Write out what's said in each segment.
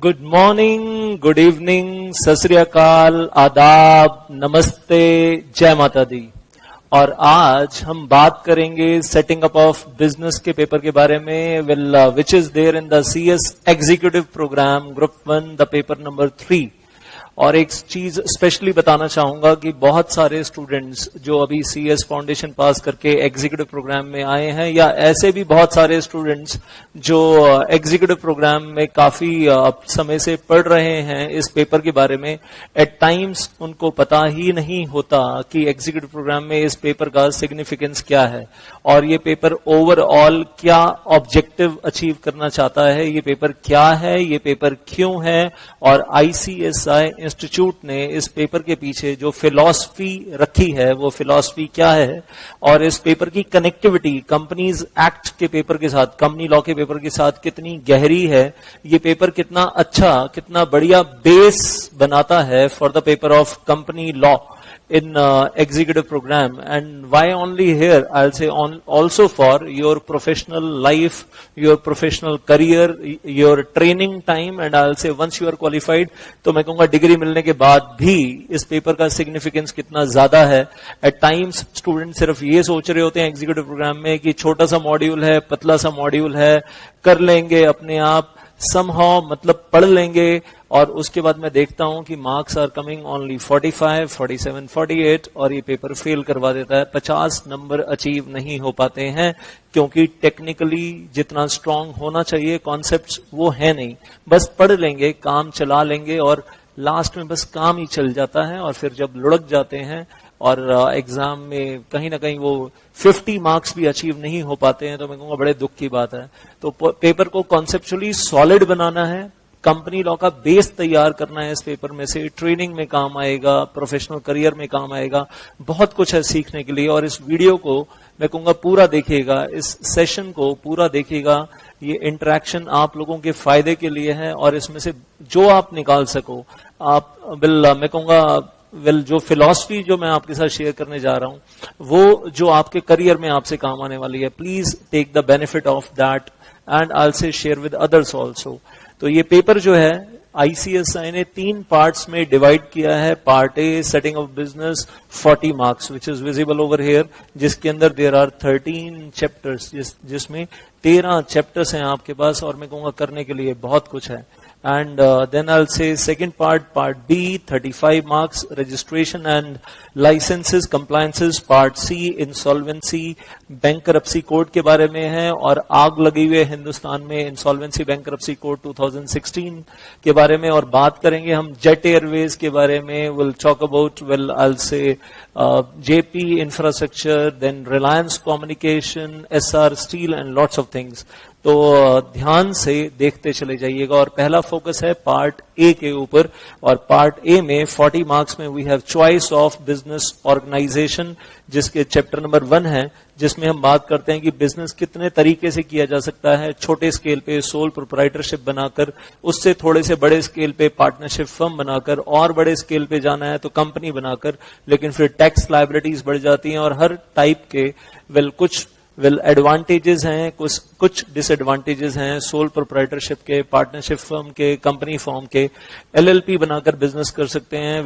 Good morning, good evening, सत श्री अकाल, आदाब, नमस्ते, जय माता दी। और आज हम बात करेंगे सेटिंग अप ऑफ बिजनेस के पेपर के बारे में, which is there in the CS executive programme group 1, the paper number 3। और एक चीज स्पेशली बताना चाहूंगा कि बहुत सारे स्टूडेंट्स जो अभी सीएस फाउंडेशन पास करके एग्जीक्यूटिव प्रोग्राम में आए हैं, या ऐसे भी बहुत सारे स्टूडेंट्स जो एग्जीक्यूटिव प्रोग्राम में काफी समय से पढ़ रहे हैं इस पेपर के बारे में, एट टाइम्स उनको पता ही नहीं होता कि एग्जीक्यूटिव प्रोग्राम में इस पेपर का सिग्निफिकेंस क्या है और ये पेपर ओवरऑल क्या ऑब्जेक्टिव अचीव करना चाहता है, ये पेपर क्या है, ये पेपर क्यों है, और आईसीएसआई इंस्टीट्यूट ने इस पेपर के पीछे जो फिलॉसफी रखी है वो फिलॉसफी क्या है, और इस पेपर की कनेक्टिविटी कंपनीज एक्ट के पेपर के साथ, कंपनी लॉ के पेपर के साथ कितनी गहरी है, ये पेपर कितना अच्छा, कितना बढ़िया बेस बनाता है for the paper of company law in executive program, and why only here I'll say also for your professional life, your professional career, your training time, and I'll say once you are qualified, तो मैं कहूँगा degree मिलने के बाद भी इस paper का significance कितना ज्यादा है। एट टाइम्स स्टूडेंट सिर्फ ये सोच रहे होते हैं एग्जीक्यूटिव प्रोग्राम में कि छोटा सा मॉड्यूल है, पतला सा मॉड्यूल है, कर लेंगे अपने आप, somehow मतलब पढ़ लेंगे, और उसके बाद मैं देखता हूं कि मार्क्स आर कमिंग ओनली 45, 47, 48, और ये पेपर फेल करवा देता है। 50 नंबर अचीव नहीं हो पाते हैं क्योंकि टेक्निकली जितना स्ट्रांग होना चाहिए कॉन्सेप्ट्स वो है नहीं, बस पढ़ लेंगे, काम चला लेंगे, और लास्ट में बस काम ही चल जाता है, और फिर जब लुढ़क जाते हैं और एग्जाम में कहीं ना कहीं वो 50 मार्क्स भी अचीव नहीं हो पाते हैं, तो मैं कहूँगा बड़े दुख की बात है। तो पेपर को कॉन्सेप्चुअली सॉलिड बनाना है, कंपनी लॉ का बेस तैयार करना है, इस पेपर में से ट्रेनिंग में काम आएगा, प्रोफेशनल करियर में काम आएगा, बहुत कुछ है सीखने के लिए। और इस वीडियो को मैं कहूँगा पूरा देखिएगा, इस सेशन को पूरा देखिएगा, ये इंटरेक्शन आप लोगों के फायदे के लिए है, और इसमें से जो आप निकाल सको आप मैं कहूँगा जो फिलॉसफी जो मैं आपके साथ शेयर करने जा रहा हूं वो जो आपके करियर में आपसे काम आने वाली है, please take the benefit of that and I will say share with others also. तो ये पेपर जो है आईसीएसआई ने 3 पार्ट्स में डिवाइड किया है। Part A setting of business 40 marks which is visible over here, जिसके अंदर देयर आर 13 चैप्टर्स, जिसमें 13 चैप्टर्स हैं आपके पास, और मैं कहूँगा करने के लिए बहुत कुछ है। And then I'll say second part B, 35 marks, registration and licenses, compliances, part C, insolvency, bankruptcy code के बारे में है, और आग लगी हुई है हिंदुस्तान में insolvency bankruptcy code 2016 के बारे में, और बात करेंगे हम जेट एयरवेज के बारे में, we'll talk about, I'll say JP infrastructure, then Reliance communication, SR steel and lots of things। तो ध्यान से देखते चले जाइएगा, और पहला फोकस है पार्ट ए के ऊपर, और पार्ट ए में 40 मार्क्स में we have choice of business organisation, जिसके चैप्टर नंबर 1 है, जिसमें हम बात करते हैं कि बिजनेस कितने तरीके से किया जा सकता है, छोटे स्केल पे सोल प्रोप्राइटरशिप बनाकर, उससे थोड़े से बड़े स्केल पे पार्टनरशिप फर्म बनाकर, और बड़े स्केल पे जाना है तो कंपनी बनाकर, लेकिन फिर टैक्स लायबिलिटीज बढ़ जाती हैं, और हर टाइप के कुछ एडवांटेजेस हैं, कुछ डिसएडवांटेजेस हैं सोल प्रोप्राइटरशिप के, पार्टनरशिप फर्म के, कंपनी फॉर्म के। एलएलपी बनाकर बिजनेस कर सकते हैं,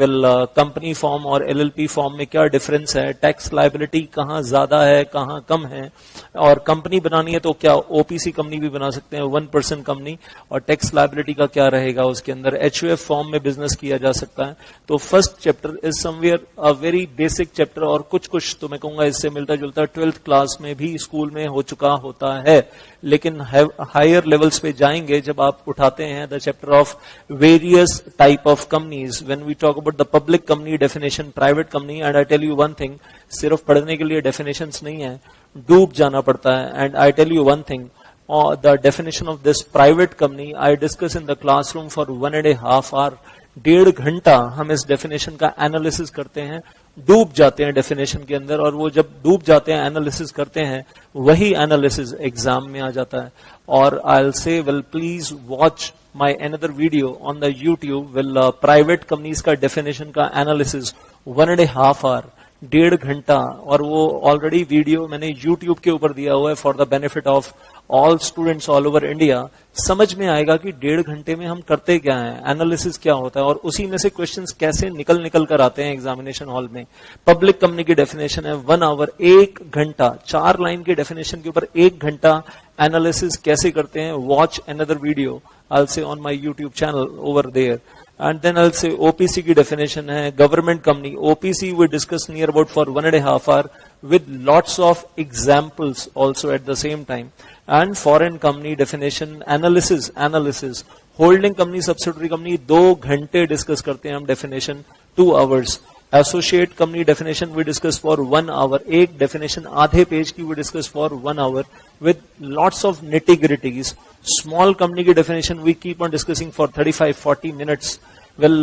कंपनी फॉर्म और एलएलपी फॉर्म में क्या डिफरेंस है, टैक्स लायबिलिटी कहाँ ज्यादा है कहाँ कम है, और कंपनी बनानी है तो क्या ओपीसी कंपनी भी बना सकते हैं, 1% कंपनी, और टैक्स लायबिलिटी का क्या रहेगा उसके अंदर, एचयूएफ फॉर्म में बिजनेस किया जा सकता है। तो first chapter is somewhere a very basic chapter, और कुछ तो मैं कहूंगा इससे मिलता जुलता 12th क्लास में भी स्कूल में हो चुका होता है, लेकिन हायर लेवल्स पे जाएंगे जब आप उठाते हैं the chapter of various type of companies, when we talk about the public company definition, private company, and I tell you one thing, सिर्फ पढ़ने के लिए डेफिनेशंस नहीं है, डूब जाना पड़ता है। And I tell you one thing, the definition of this private company I discuss in the classroom for 1.5 hour, 1.5 घंटा हम इस डेफिनेशन का एनालिसिस करते हैं, डूब जाते हैं डेफिनेशन के अंदर, और वो जब डूब जाते हैं एनालिसिस करते हैं, वही एनालिसिस एग्जाम में आ जाता है। और आई विल से please watch my another video on the YouTube, private companies का डेफिनेशन का एनालिसिस 1.5 hour, 1.5 घंटा, और वो ऑलरेडी वीडियो मैंने यूट्यूब के ऊपर दिया हुआ है for the benefit of all students all over India, समझ में आएगा कि 1.5 घंटे में हम करते क्या हैं, एनालिसिस क्या होता है और उसी में से क्वेश्चंस कैसे निकल कर आते हैं एग्जामिनेशन हॉल में। पब्लिक कंपनी की डेफिनेशन है 1 आवर, 1 घंटा, 4 लाइन की डेफिनेशन के ऊपर 1 घंटा एनालिसिस कैसे करते हैं। Watch another video I will say on my YouTube channel over there. And then I'll say OPC की definition है government company. OPC we discuss near about for 1.5 hour with lots of examples also at the same time. And foreign company definition analysis. Holding company, subsidiary company 2 घंटे discuss करते हैं हम definition 2 hours. Associate company definition we discuss for 1 hour. एक definition आधे page की we discuss for 1 hour with lots of nitty-gritties. Small company की definition we keep on discussing for 35-40 minutes. Well,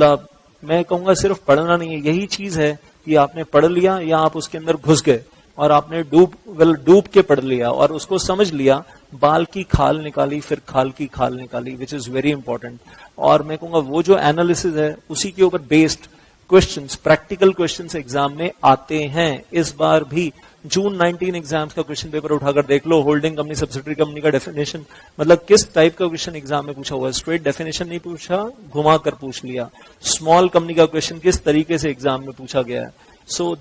मैं कहूँगा सिर्फ पढ़ना नहीं है, यही चीज है कि आपने पढ़ लिया या आप उसके अंदर घुस गए और आपने डूब के पढ़ लिया और उसको समझ लिया, बाल की खाल निकाली फिर खाल की खाल निकाली, विच इज वेरी इंपॉर्टेंट। और मैं कहूँगा वो जो एनालिसिस है उसी के ऊपर based questions, practical questions exam में आते हैं। इस बार भी जून 19 एग्जाम्स का क्वेश्चन पेपर उठाकर देख लो, होल्डिंग कंपनी, सब्सिडरी कंपनी का डेफिनेशन, मतलब किस टाइप का क्वेश्चन एग्जाम में पूछा हुआ है। स्ट्रेट डेफिनेशन नहीं पूछा, घुमा कर पूछ लिया। स्मॉल कंपनी का क्वेश्चन किस तरीके से एग्जाम में पूछा गया है। So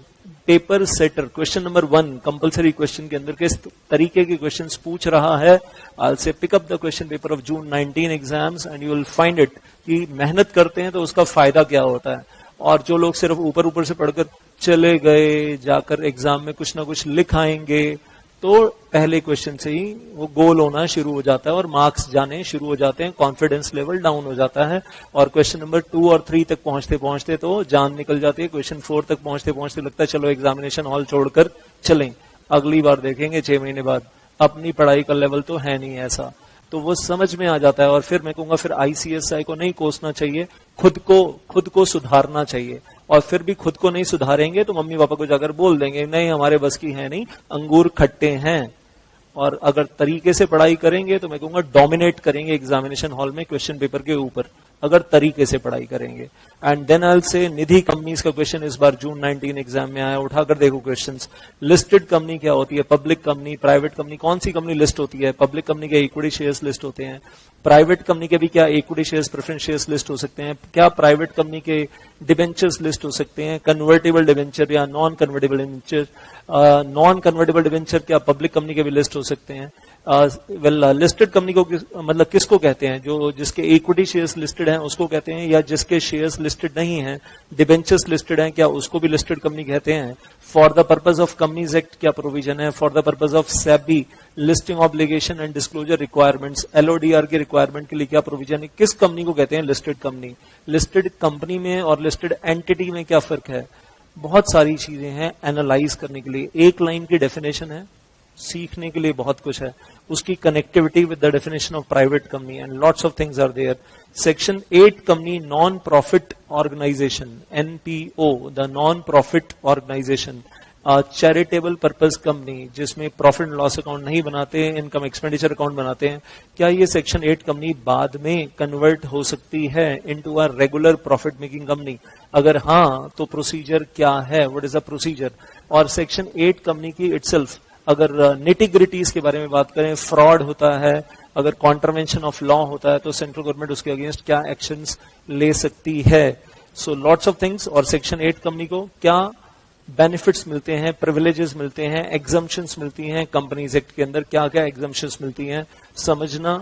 paper setter question number 1 compulsory question के अंदर किस तरीके के क्वेश्चंस पूछ रहा है। I say pick up the question paper of June 19 exams and you will find it कि मेहनत करते हैं तो उसका फायदा क्या होता है। और जो लोग सिर्फ ऊपर से पढ़कर चले गए, जाकर एग्जाम में कुछ ना कुछ लिख आएंगे, तो पहले क्वेश्चन से ही वो गोल होना शुरू हो जाता है और मार्क्स जाने शुरू हो जाते हैं, कॉन्फिडेंस लेवल डाउन हो जाता है और क्वेश्चन नंबर 2 और 3 तक पहुंचते तो जान निकल जाती है। क्वेश्चन 4 तक पहुंचते लगता है चलो एग्जामिनेशन हॉल छोड़कर चलें, अगली बार देखेंगे 6 महीने बाद, अपनी पढ़ाई का लेवल तो है नहीं ऐसा, तो वो समझ में आ जाता है। और फिर मैं कहूंगा फिर ICSI को नहीं कोसना चाहिए, खुद को सुधारना चाहिए। और फिर भी खुद को नहीं सुधारेंगे तो मम्मी पापा को जाकर बोल देंगे नहीं हमारे बस की है नहीं, अंगूर खट्टे हैं। और अगर तरीके से पढ़ाई करेंगे तो मैं कहूंगा डोमिनेट करेंगे एग्जामिनेशन हॉल में क्वेश्चन पेपर के ऊपर, अगर तरीके से पढ़ाई करेंगे। एंड देन आई विल से निधि कंपनीज का क्वेश्चन इस बार जून 19 एग्जाम में आया, उठाकर देखो क्वेश्चंस। लिस्टेड कंपनी क्या होती है, पब्लिक कंपनी, प्राइवेट कंपनी, कौन सी कंपनी लिस्ट होती है। पब्लिक कंपनी के इक्विटी शेयर्स लिस्ट होते हैं, प्राइवेट कंपनी के भी क्या equity shares, preference shares list हो सकते हैं, क्या प्राइवेट कंपनी के डिबेंचर्स लिस्ट हो सकते हैं, कन्वर्टेबल डिबेंचर या non convertible debenture, non convertible debenture क्या पब्लिक कंपनी के भी लिस्ट हो सकते हैं। लिस्टेड कंपनी को मतलब किसको कहते हैं, जो जिसके इक्विटी शेयर्स लिस्टेड हैं उसको कहते हैं, या जिसके शेयर्स लिस्टेड नहीं हैं, डिबेंचर्स लिस्टेड हैं, क्या उसको भी लिस्टेड कंपनी कहते हैं। For the purpose of companies act क्या प्रोविजन है, for the purpose of SEBI listing obligation and disclosure requirements, LODR के रिक्वायरमेंट के लिए क्या प्रोविजन है, किस कंपनी को कहते हैं लिस्टेड कंपनी। लिस्टेड कंपनी में और लिस्टेड एंटिटी में क्या फर्क है, बहुत सारी चीजें हैं एनालाइज करने के लिए। एक लाइन की डेफिनेशन है, सीखने के लिए बहुत कुछ है, उसकी connectivity with the definition of private company and lots of things are there. Section 8 company non profit organisation, NPO, the non profit organisation, charitable purpose company जिसमें प्रॉफिट एंड लॉस अकाउंट नहीं बनाते, इनकम एक्सपेंडिचर अकाउंट बनाते हैं, क्या ये section 8 company बाद में convert हो सकती है into a regular profit making company. अगर हाँ तो प्रोसीजर क्या है, व्हाट इज द प्रोसीजर। और सेक्शन 8 कंपनी की इटसेल्फ अगर निटी-ग्रिटीज के बारे में बात करें, फ्रॉड होता है, अगर कॉन्ट्रवेंशन ऑफ लॉ होता है तो सेंट्रल गवर्नमेंट उसके अगेंस्ट क्या एक्शंस ले सकती है। So lots of things. और सेक्शन 8 कंपनी को क्या बेनिफिट्स मिलते हैं, प्रिविलेजेस मिलते हैं, एग्जम्पशंस मिलती हैं, कंपनीज एक्ट के अंदर क्या क्या एग्जम्पशंस मिलती हैं, समझना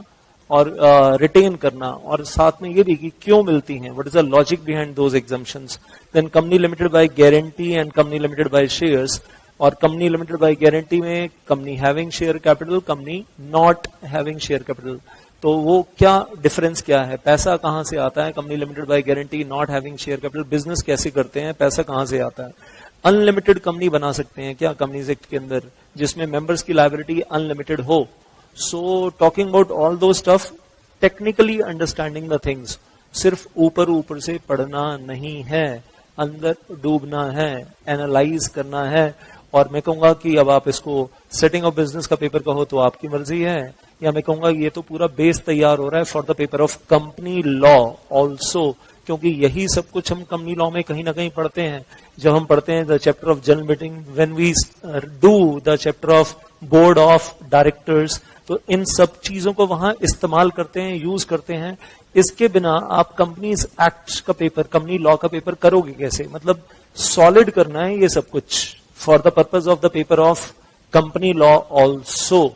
और रिटेन करना, और साथ में ये भी कि क्यों मिलती हैं, what is the logic behind those exemptions. Then company limited by guarantee and company limited by shares. और कंपनी लिमिटेड बाय गारंटी में company having share capital, company not having share capital, तो वो क्या डिफरेंस क्या है, पैसा कहां से आता है। Company limited by guarantee, not having share capital, business कैसे करते हैं, पैसा कहां से आता है। अनलिमिटेड कंपनी बना सकते हैं क्या कंपनीज एक्ट के अंदर, जिसमें मेंबर्स की लायबिलिटी अनलिमिटेड हो। सो टॉकिंग अबाउट ऑल दो stuff, technically understanding the things, सिर्फ ऊपर से पढ़ना नहीं है, अंदर डूबना है, एनालाइज करना है। और मैं कहूंगा कि अब आप इसको सेटिंग ऑफ बिजनेस का पेपर कहो तो आपकी मर्जी है, या मैं कहूंगा ये तो पूरा बेस तैयार हो रहा है for the paper of company law also, क्योंकि यही सब कुछ हम कंपनी लॉ में कहीं ना कहीं पढ़ते हैं। जब हम पढ़ते हैं the chapter of general meeting, when we do the chapter of board of directors, तो इन सब चीजों को वहां इस्तेमाल करते हैं, यूज करते हैं। इसके बिना आप कंपनीज एक्ट का पेपर, कंपनी लॉ का पेपर करोगे कैसे? मतलब सॉलिड करना है ये सब कुछ for the purpose of the paper of company law also.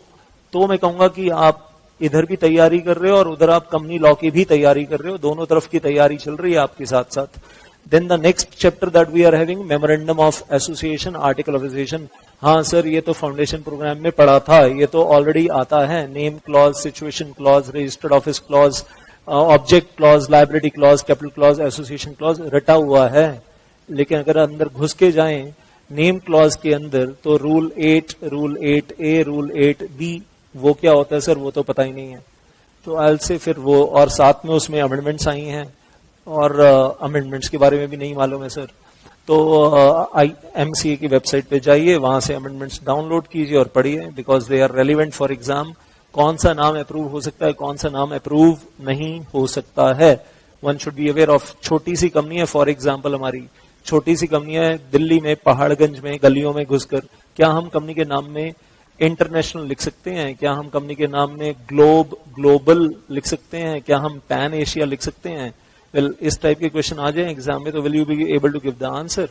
तो मैं कहूंगा कि आप इधर भी तैयारी कर रहे हो और उधर आप कंपनी लॉ की भी तैयारी कर रहे हो, दोनों तरफ की तैयारी चल रही है आपके साथ साथ। Then the next chapter that we are having memorandum of association, article of association. हाँ सर, ये तो फाउंडेशन प्रोग्राम में पढ़ा था, ये तो ऑलरेडी आता है। Name clause, situation clause, registered office clause, object clause, liability clause, capital clause, association clause रटा हुआ है। लेकिन अगर अंदर घुस के जाएं नेम क्लॉज के अंदर तो rule 8, rule 8A, rule 8B, वो क्या होता है सर वो तो पता ही नहीं है। तो आयल से फिर वो, और साथ में उसमें अमेंडमेंट्स आई हैं और अमेंडमेंट्स के बारे में भी नहीं मालूम है सर। तो MCA की वेबसाइट पे जाइए, वहां से अमेंडमेंट्स डाउनलोड कीजिए और पढ़िए, because they are relevant for exam. कौन सा नाम अप्रूव हो सकता है, कौन सा नाम अप्रूव नहीं हो सकता है, one should be aware of. छोटी सी कंपनी है, फॉर एग्जाम्पल हमारी छोटी सी कंपनी है दिल्ली में, पहाड़गंज में, गलियों में घुसकर, क्या हम कंपनी के नाम में इंटरनेशनल लिख सकते हैं? क्या हम कंपनी के नाम में ग्लोबल लिख सकते हैं? क्या हम पैन एशिया लिख सकते हैं? वेल, इस टाइप के क्वेश्चन आ जाए एग्जाम में तो will you be able to give the answer?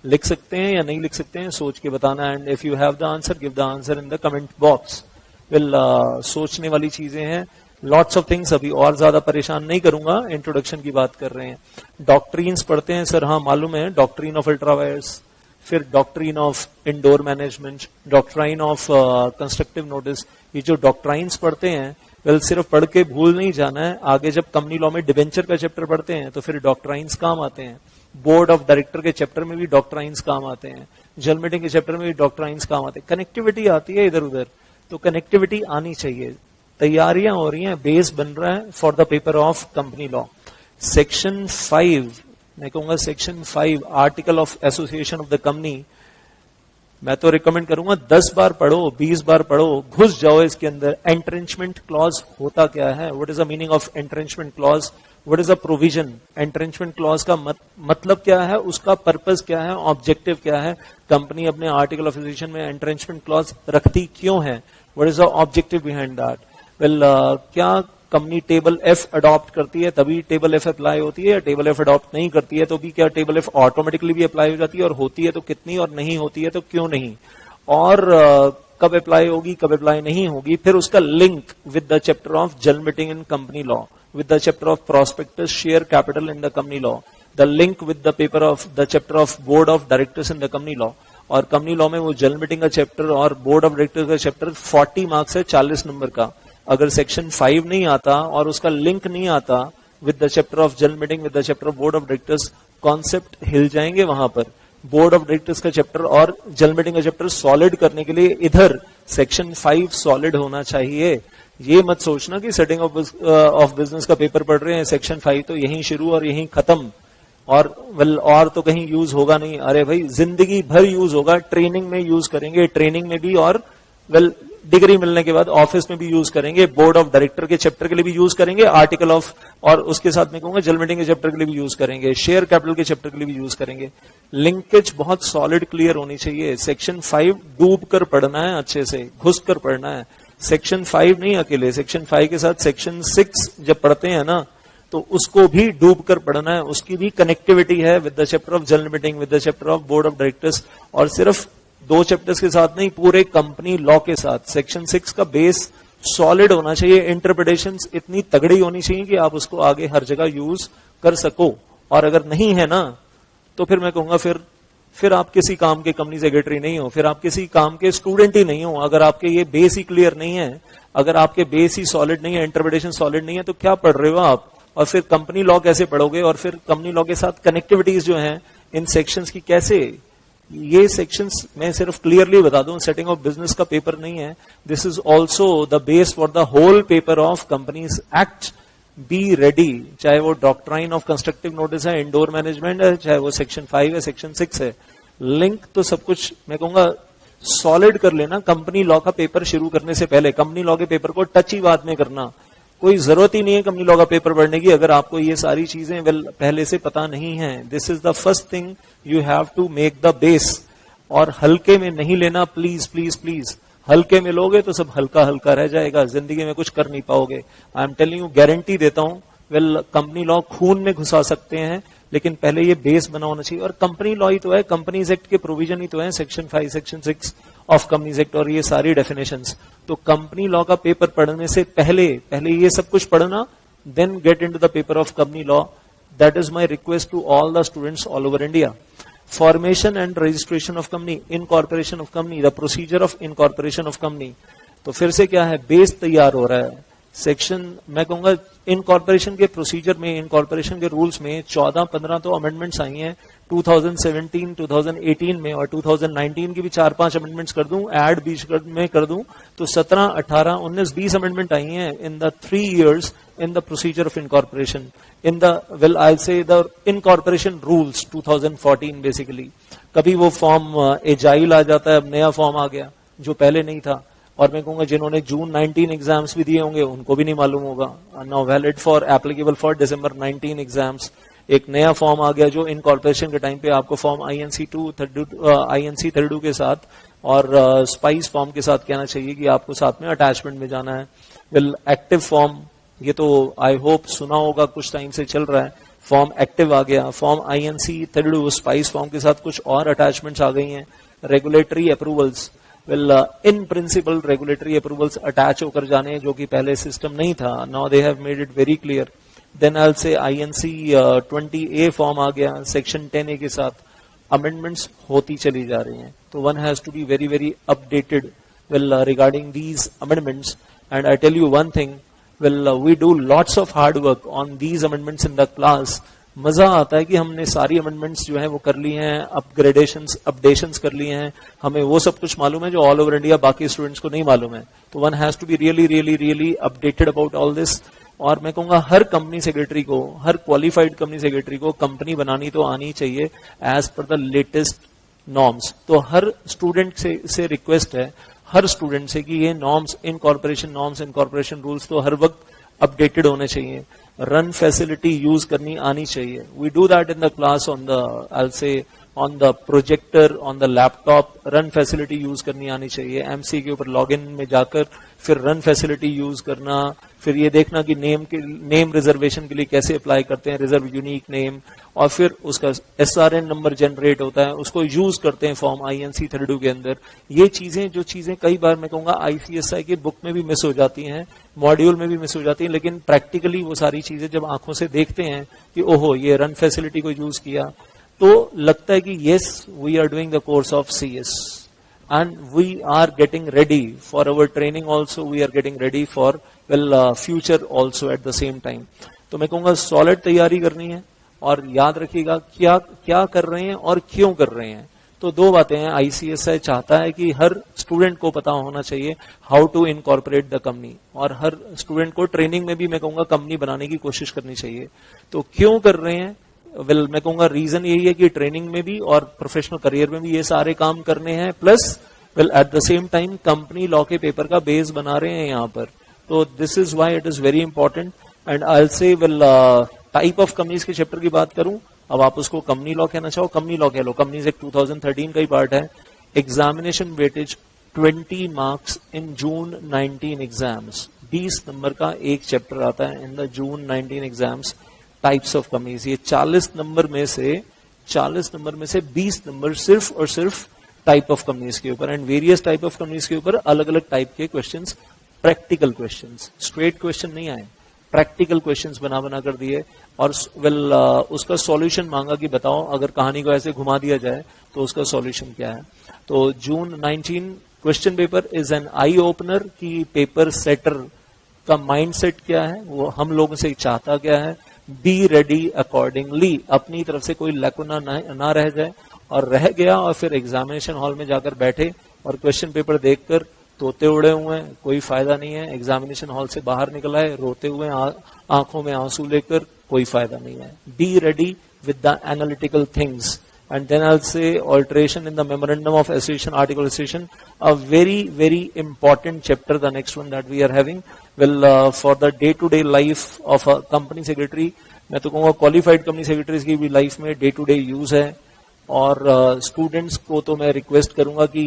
लिख सकते हैं या नहीं लिख सकते हैं, सोच के बताना। And if you have the answer, give the answer in the comment box. Well, सोचने वाली चीजें हैं, लॉट्स ऑफ थिंग्स। अभी और ज्यादा परेशान नहीं करूंगा, इंट्रोडक्शन की बात कर रहे हैं। डॉक्ट्रीन्स पढ़ते हैं सर, हाँ मालूम है, डॉक्ट्रीन ऑफ अल्ट्रावायर्स, फिर doctrine of indoor management, doctrine of constructive notice. ये जो डॉक्ट्राइन्स पढ़ते हैं, वेल सिर्फ पढ़ के भूल नहीं जाना है, आगे जब कंपनी लॉ में डिबेंचर का चैप्टर पढ़ते हैं तो फिर डॉक्ट्राइन्स काम आते हैं। बोर्ड ऑफ डायरेक्टर के चैप्टर में भी डॉक्ट्राइन्स काम आते हैं, जनरल मीटिंग के चैप्टर में भी डॉक्ट्राइन्स काम आते हैं। कनेक्टिविटी आती है इधर उधर, तो कनेक्टिविटी आनी चाहिए। तैयारियां हो रही हैं, बेस बन रहा है for the paper of company law. Section 5, मैं कहूंगा section 5 article of association of the company, मैं तो रिकमेंड करूंगा 10 बार पढ़ो, 20 बार पढ़ो, घुस जाओ इसके अंदर। एंट्रेंचमेंट क्लॉज होता क्या है, what is the meaning of entrenchment clause, what is the provision. Entrenchment clause का मतलब क्या है, उसका पर्पस क्या है, ऑब्जेक्टिव क्या है, कंपनी अपने आर्टिकल ऑफ एसोसिएशन में एंट्रेंचमेंट क्लॉज रखती क्यों है, what is the objective behind that. Well, क्या कंपनी टेबल F अडॉप्ट करती है तभी टेबल F अप्लाई होती है, या टेबल F अडॉप्ट नहीं करती है तो भी क्या टेबल F ऑटोमेटिकली भी अप्लाई हो जाती है, और होती है तो कितनी, और नहीं होती है तो क्यों नहीं, और कब अप्लाई होगी, कब अप्लाई नहीं होगी। फिर उसका link with the chapter of general meeting in company law, with the chapter of prospectus share capital in the company law, the link with the paper of the chapter of board of directors in the company law. और company law में वो general meeting का chapter और board of directors का chapter 40 marks है, 40 number का। अगर section 5 नहीं आता और उसका लिंक नहीं आता with the chapter of general meeting, with the chapter of board of directors, concept हिल जाएंगे वहां पर। बोर्ड ऑफ डायरेक्टर्स का चैप्टर और जनरल मीटिंग का चैप्टर सॉलिड करने के लिए इधर सेक्शन 5 सॉलिड होना चाहिए। ये मत सोचना कि सेटिंग ऑफ बिजनेस का पेपर पढ़ रहे हैं, सेक्शन 5 तो यहीं शुरू और यहीं खत्म, और वेल और तो कहीं यूज होगा नहीं। अरे भाई, जिंदगी भर यूज होगा, ट्रेनिंग में यूज करेंगे, ट्रेनिंग में भी, और वेल डिग्री मिलने के बाद ऑफिस में भी यूज करेंगे, बोर्ड ऑफ डायरेक्टर के चैप्टर के लिए भी यूज करेंगे, आर्टिकल ऑफ, और उसके साथ में कहूंगा जनरल मीटिंग के चैप्टर के लिए भी यूज करेंगे, शेयर कैपिटल के चैप्टर के लिए भी यूज करेंगे। लिंकेज बहुत सॉलिड क्लियर होनी चाहिए। सेक्शन 5 डूब कर पढ़ना है, अच्छे से घुस कर पढ़ना है। सेक्शन 5 नहीं अकेले, सेक्शन 5 के साथ सेक्शन 6 जब पढ़ते हैं ना तो उसको भी डूब कर पढ़ना है, उसकी भी कनेक्टिविटी है with the chapter of general meeting, with the chapter of board of directors, और सिर्फ 2 चैप्टर्स के साथ नहीं, पूरे कंपनी लॉ के साथ। सेक्शन 6 का बेस सॉलिड होना चाहिए, इंटरप्रिटेशंस इतनी तगड़ी होनी चाहिए कि आप उसको आगे हर जगह यूज कर सको। और अगर नहीं है ना तो फिर मैं कहूंगा फिर आप किसी काम के कंपनी सेक्रेटरी नहीं हो, फिर आप किसी काम के स्टूडेंट ही नहीं हो। अगर आपके ये बेस ही क्लियर नहीं है, अगर आपके बेस ही सॉलिड नहीं है, इंटरप्रिटेशन सॉलिड नहीं है, तो क्या पढ़ रहे हो आप, और फिर कंपनी लॉ कैसे पढ़ोगे, और फिर कंपनी लॉ के साथ कनेक्टिविटीज जो हैं इन सेक्शंस की कैसे। ये सेक्शंस मैं सिर्फ क्लियरली बता दूं, सेटिंग ऑफ बिजनेस का पेपर नहीं है, this is also the base for the whole paper of companies act. Be ready, चाहे वो डॉक्ट्राइन ऑफ कंस्ट्रक्टिव नोटिस है, इंडोर मैनेजमेंट है, चाहे वो सेक्शन 5 है, सेक्शन 6 है, लिंक तो सब कुछ मैं कहूंगा सॉलिड कर लेना कंपनी लॉ का पेपर शुरू करने से पहले। कंपनी लॉ के पेपर को टच ही बाद में करना, कोई जरूरत ही नहीं है कंपनी लॉ का पेपर पढ़ने की अगर आपको ये सारी चीजें वेल पहले से पता नहीं है। This is the first thing you have to make the base, और हल्के में नहीं लेना प्लीज प्लीज प्लीज। हल्के में लोगे तो सब हल्का हल्का रह जाएगा, जिंदगी में कुछ कर नहीं पाओगे। I am telling you, guarantee देता हूं। वेल, कंपनी लॉ खून में घुसा सकते हैं, लेकिन पहले ये बेस बना होना चाहिए। और कंपनी लॉ ही तो है, कंपनीज एक्ट के प्रोविजन ही तो है, section 5, section 6 of companies act, और ये सारी डेफिनेशंस। तो कंपनी लॉ का पेपर पढ़ने से पहले ये सब कुछ पढ़ना, then get into the paper of company law. That is my request to all the students all over India. Formation and registration of company, incorporation of company, the procedure of incorporation of company. तो फिर से क्या है, base तैयार हो रहा है। Section, मैं कहूंगा इनकॉर्पोरेशन के प्रोसीजर में, इनकॉर्पोरेशन के रूल्स में 14-15 तो अमेंडमेंट्स आई हैं 2017, 2018 में, और 2019 की भी 4-5 अमेंडमेंट्स कर दूं, ऐड बीच में कर दूं, तो 17, 18, 19, 20 अमेंडमेंट आई हैं in the 3 years in the procedure of incorporation, in the, well, I'll say the incorporation rules 2014 basically। कभी वो फॉर्म एजाइल आ जाता है, अब नया फॉर्म आ गया जो पहले नहीं था। और मैं कहूंगा जिन्होंने जून 19 एग्जाम्स भी दिए होंगे उनको भी नहीं मालूम होगा। Now valid for applicable for December 19 exams. एक नया फॉर्म आ गया जो इनकॉर्पोरेशन के टाइम पे आपको फॉर्म INC 32 के साथ और स्पाइस फॉर्म के साथ कहना चाहिए कि आपको साथ में अटैचमेंट में जाना है। वेल, एक्टिव फॉर्म, ये तो आई होप सुना होगा, कुछ टाइम से चल रहा है। फॉर्म एक्टिव आ गया, फॉर्म INC 32 स्पाइस फॉर्म के साथ कुछ और अटैचमेंट्स आ गई हैं। Regulatory approvals, well, in principle regulatory approvals attach होकर जाने, जो कि पहले सिस्टम नहीं था। Now they have made it very clear. Then I will say INC 20A form आ गया सेक्शन 10A के साथ। अमेंडमेंट्स होती चली जा रही हैं, तो one has to be very very updated well regarding these amendments. And I tell you one thing, well, we do lots of hard work on these amendments in the class। मजा आता है कि हमने सारी अमेंडमेंट्स जो है वो कर ली हैं, अपडेशंस कर लिए हैं, हमें वो सब कुछ मालूम है जो ऑल ओवर इंडिया बाकी स्टूडेंट्स को नहीं मालूम है। तो one has to be really really really updated about all this. और मैं कहूंगा हर कंपनी सेक्रेटरी को, हर क्वालिफाइड कंपनी सेक्रेटरी को कंपनी बनानी तो आनी चाहिए as per the latest norms. तो हर स्टूडेंट से रिक्वेस्ट है, हर स्टूडेंट से, कि ये norms, incorporation norms, incorporation rules तो हर वक्त अपडेटेड होने चाहिए। रन फैसिलिटी यूज करनी आनी चाहिए। We do that in the class on the, I will say on the projector, on the laptop. Run facility use करनी आनी चाहिए। MC के ऊपर लॉगिन में जाकर फिर रन फैसिलिटी यूज करना, फिर ये देखना कि नेम रिजर्वेशन के लिए कैसे अप्लाई करते हैं, रिजर्व यूनिक नेम, और फिर उसका SRN नंबर जनरेट होता है, उसको यूज करते हैं फॉर्म INC 32 के अंदर। ये चीजें कई बार मैं कहूंगा ICSI की बुक में भी मिस हो जाती हैं, मॉड्यूल में भी मिस हो जाती हैं, लेकिन प्रैक्टिकली वो सारी चीजें जब आंखों से देखते हैं कि ओहो ये रन फैसिलिटी को यूज किया, तो लगता है कि yes, we are doing the course of CS and we are getting ready for our training also, we are getting ready for future also at the same time। तो मैं कहूंगा solid तैयारी करनी है, और याद रखिएगा क्या कर रहे हैं और क्यों कर रहे हैं। तो दो बातें हैं, ICSI चाहता है कि हर स्टूडेंट को पता होना चाहिए how to incorporate the company, और हर स्टूडेंट को ट्रेनिंग में भी मैं कहूंगा कंपनी बनाने की कोशिश करनी चाहिए। तो क्यों कर रहे हैं, मैं कहूंगा रीजन यही है कि ट्रेनिंग में भी और प्रोफेशनल करियर में भी ये सारे काम करने हैं, plus eight the same time company law के पेपर का बेस बना रहे हैं यहाँ पर। तो this is why it is very important. And I will से टाइप ऑफ कंपनीज के चैप्टर की बात करूं, अब आप उसको कंपनी लॉ कहना चाहो, कंपनी लॉ कह लो, कंपनीज एक्ट 2013 का ही पार्ट है। Examination weightage 20 marks in June 19 exams, 20 number का एक चैप्टर आता है in the June 19 exams. Types of companies, ये 40 नंबर में से 20 नंबर सिर्फ और सिर्फ टाइप ऑफ कंपनीज के ऊपर, and various type of companies के ऊपर अलग अलग टाइप के questions, practical questions, straight question नहीं आए, प्रैक्टिकल क्वेश्चंस बना कर दिए। और उसका सॉल्यूशन मांगा कि बताओ अगर कहानी को ऐसे घुमा दिया जाए तो उसका सॉल्यूशन क्या है। तो जून 19 question paper is an eye opener कि पेपर सेटर का माइंडसेट क्या है, वो हम लोगों से चाहता क्या है। बी रेडी अकॉर्डिंगली, अपनी तरफ से कोई लैकुना ना रह जाए, और रह गया और फिर एग्जामिनेशन हॉल में जाकर बैठे और क्वेश्चन पेपर देखकर तोते उड़े हुए हैं, कोई फायदा नहीं है। एग्जामिनेशन हॉल से बाहर निकला है रोते हुए, आंखों में आंसू लेकर, कोई फायदा नहीं है। Be ready with the analytical things. And then I'll say alteration in the memorandum of association, article association, a very, very important chapter, the next one that we are having. Well, for the day-to-day life of a company secretary, मैं तो कहूँगा qualified company secretaries की भी life में day-to-day use है। और students को तो मैं request करूँगा कि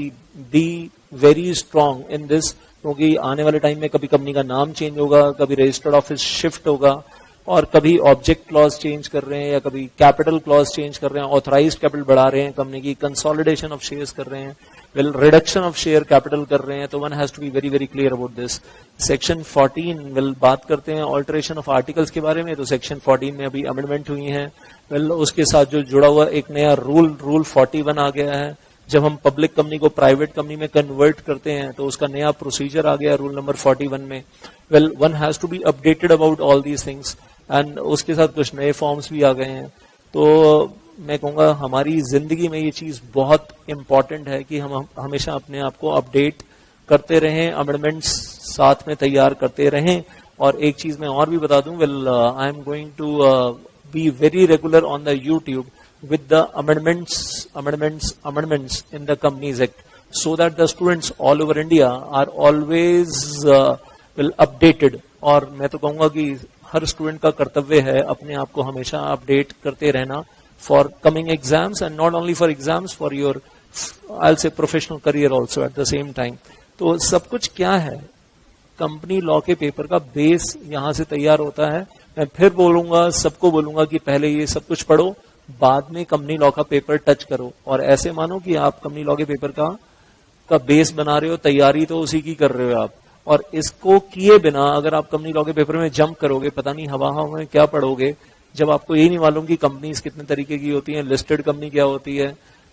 be very strong in this, क्योंकि आने वाले टाइम में कभी कंपनी का नाम चेंज होगा, कभी रजिस्टर्ड ऑफिस शिफ्ट होगा, और कभी ऑब्जेक्ट क्लॉज चेंज कर रहे हैं, या कभी कैपिटल क्लॉज चेंज कर रहे हैं, ऑथराइज्ड कैपिटल बढ़ा रहे हैं कंपनी की, कंसोलिडेशन ऑफ शेयर्स कर रहे हैं, well reduction of share capital कर रहे हैं, तो one has to be very very clear about this. Section 14 well बात करते हैं ऑल्टरेशन ऑफ आर्टिकल्स के बारे में, तो सेक्शन 14 में अभी अमेंडमेंट हुई है। वेल उसके साथ जो जुड़ा हुआ एक नया रूल 41 आ गया है। जब हम पब्लिक कंपनी को प्राइवेट कंपनी में कन्वर्ट करते हैं तो उसका नया प्रोसीजर आ गया रूल नंबर 41 में। Well one has to be updated about all these things, and उसके साथ कुछ नए फॉर्म्स भी आ गए हैं। तो मैं कहूंगा हमारी जिंदगी में ये चीज बहुत इंपॉर्टेंट है कि हम हमेशा अपने आप को अपडेट करते रहें, अमेंडमेंट्स साथ में तैयार करते रहें। और एक चीज मैं और भी बता दूं, well I am going to be very regular on the YouTube with the amendments in the Companies Act, so that the students all over India are always well updated। और मैं तो कहूंगा कि हर स्टूडेंट का कर्तव्य है अपने आप को हमेशा अपडेट करते रहना for coming exams, and not only for exams, for your I will से professional career also eight the same time. तो सब कुछ क्या है, कंपनी लॉ के पेपर का बेस यहां से तैयार होता है। मैं फिर बोलूंगा, सबको बोलूंगा कि पहले ये सब कुछ पढ़ो, बाद में कंपनी लॉ का पेपर टच करो, और ऐसे मानो कि आप कंपनी लॉ के पेपर का बेस बना रहे हो, तैयारी तो उसी की कर रहे हो आप। और इसको किए बिना अगर आप कंपनी लॉ के पेपर में जंप करोगे, पता नहीं हवा में क्या पढ़ोगे, जब आपको यही नहीं मालूम कि कंपनीज कितने तरीके की होती हैं, लिस्टेड कंपनी क्या होती है।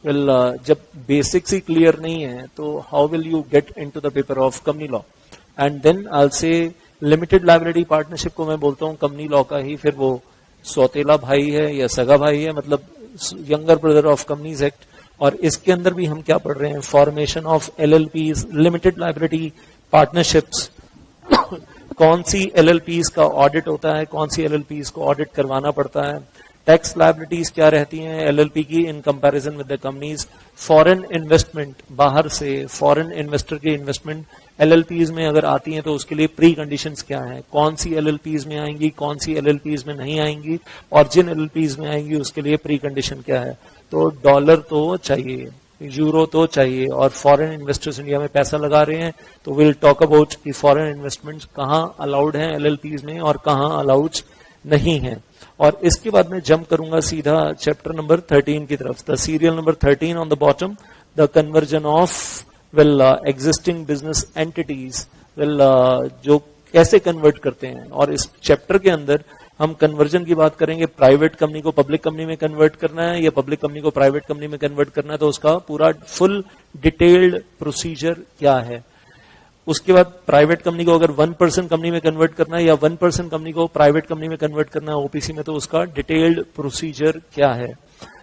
वेल जब बेसिक्स ही क्लियर नहीं है तो how will you get into the paper of company law. And then I will say limited liability partnership को मैं बोलता हूँ कंपनी लॉ का ही फिर वो सौतेला भाई है या सगा भाई है, मतलब younger brother of companies act. और इसके अंदर भी हम क्या पढ़ रहे हैं, formation of एलएलपीज, limited liability partnerships. कौन सी एलएलपीज का ऑडिट होता है, कौन सी एलएलपीज को ऑडिट करवाना पड़ता है, टैक्स लायबिलिटीज क्या रहती हैं एलएलपी की in comparison with the companies, foreign investment, बाहर से फॉरेन इन्वेस्टर की इन्वेस्टमेंट एलएलपीज में अगर आती हैं तो उसके लिए प्री कंडीशंस क्या हैं, कौन सी एलएलपीज में आएंगी, कौन सी एलएलपीज में नहीं आएंगी, और जिन एलएलपीज में आएंगी उसके लिए प्री कंडीशन क्या है। तो डॉलर तो चाहिए, यूरो तो चाहिए, और फॉरेन इन्वेस्टर्स इंडिया में पैसा लगा रहे हैं, तो विल टॉक अबाउट कि फॉरेन इन्वेस्टमेंट्स कहाँ अलाउड हैं एलएलपीज में और कहाँ अलाउड नहीं है। और इसके बाद मैं जंप करूंगा सीधा चैप्टर नंबर 13 की तरफ, the serial number 13 on the bottom, the conversion of existing business entities, जो कैसे कन्वर्ट करते हैं। और इस चैप्टर के अंदर हम कन्वर्जन की बात करेंगे, प्राइवेट कंपनी को पब्लिक कंपनी में कन्वर्ट करना है या पब्लिक कंपनी को प्राइवेट कंपनी में कन्वर्ट करना है, तो उसका पूरा फुल डिटेल्ड प्रोसीजर क्या है। उसके बाद प्राइवेट कंपनी को अगर 1% कंपनी में कन्वर्ट करना है या 1% कंपनी को प्राइवेट कंपनी में कन्वर्ट करना है ओपीसी में, तो उसका डिटेल्ड प्रोसीजर क्या है।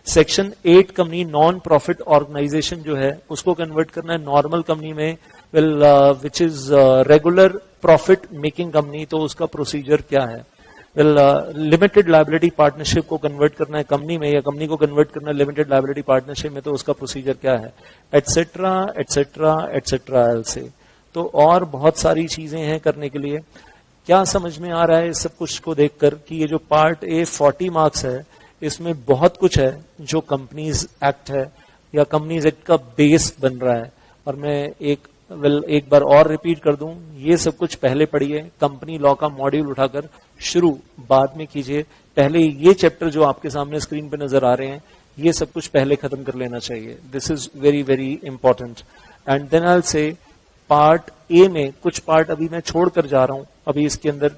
Section 8 company non profit organization जो है उसको कन्वर्ट करना है नॉर्मल कंपनी में, which is regular profit making company, तो उसका प्रोसीजर क्या है। लिमिटेड लायबिलिटी पार्टनरशिप को कन्वर्ट करना है कंपनी में, या कंपनी को कन्वर्ट करना है लिमिटेड लायबिलिटी पार्टनरशिप में, तो उसका प्रोसीजर क्या है, एटसेट्रा एटसेट्रा एटसेट्रा से। तो और बहुत सारी चीजें हैं करने के लिए। क्या समझ में आ रहा है इस सब कुछ को देखकर कि ये जो पार्ट ए 40 मार्क्स है, इसमें बहुत कुछ है जो कंपनीज एक्ट है या कंपनीज एक्ट का बेस बन रहा है। और मैं एक बार और रिपीट कर दूं, ये सब कुछ पहले पढ़िए, कंपनी लॉ का मॉड्यूल उठाकर शुरू बाद में कीजिए। पहले ये चैप्टर जो आपके सामने स्क्रीन पे नजर आ रहे हैं, ये सब कुछ पहले खत्म कर लेना चाहिए। This is very very important. And then I will say part A में कुछ पार्ट अभी मैं छोड़कर जा रहा हूं। अभी इसके अंदर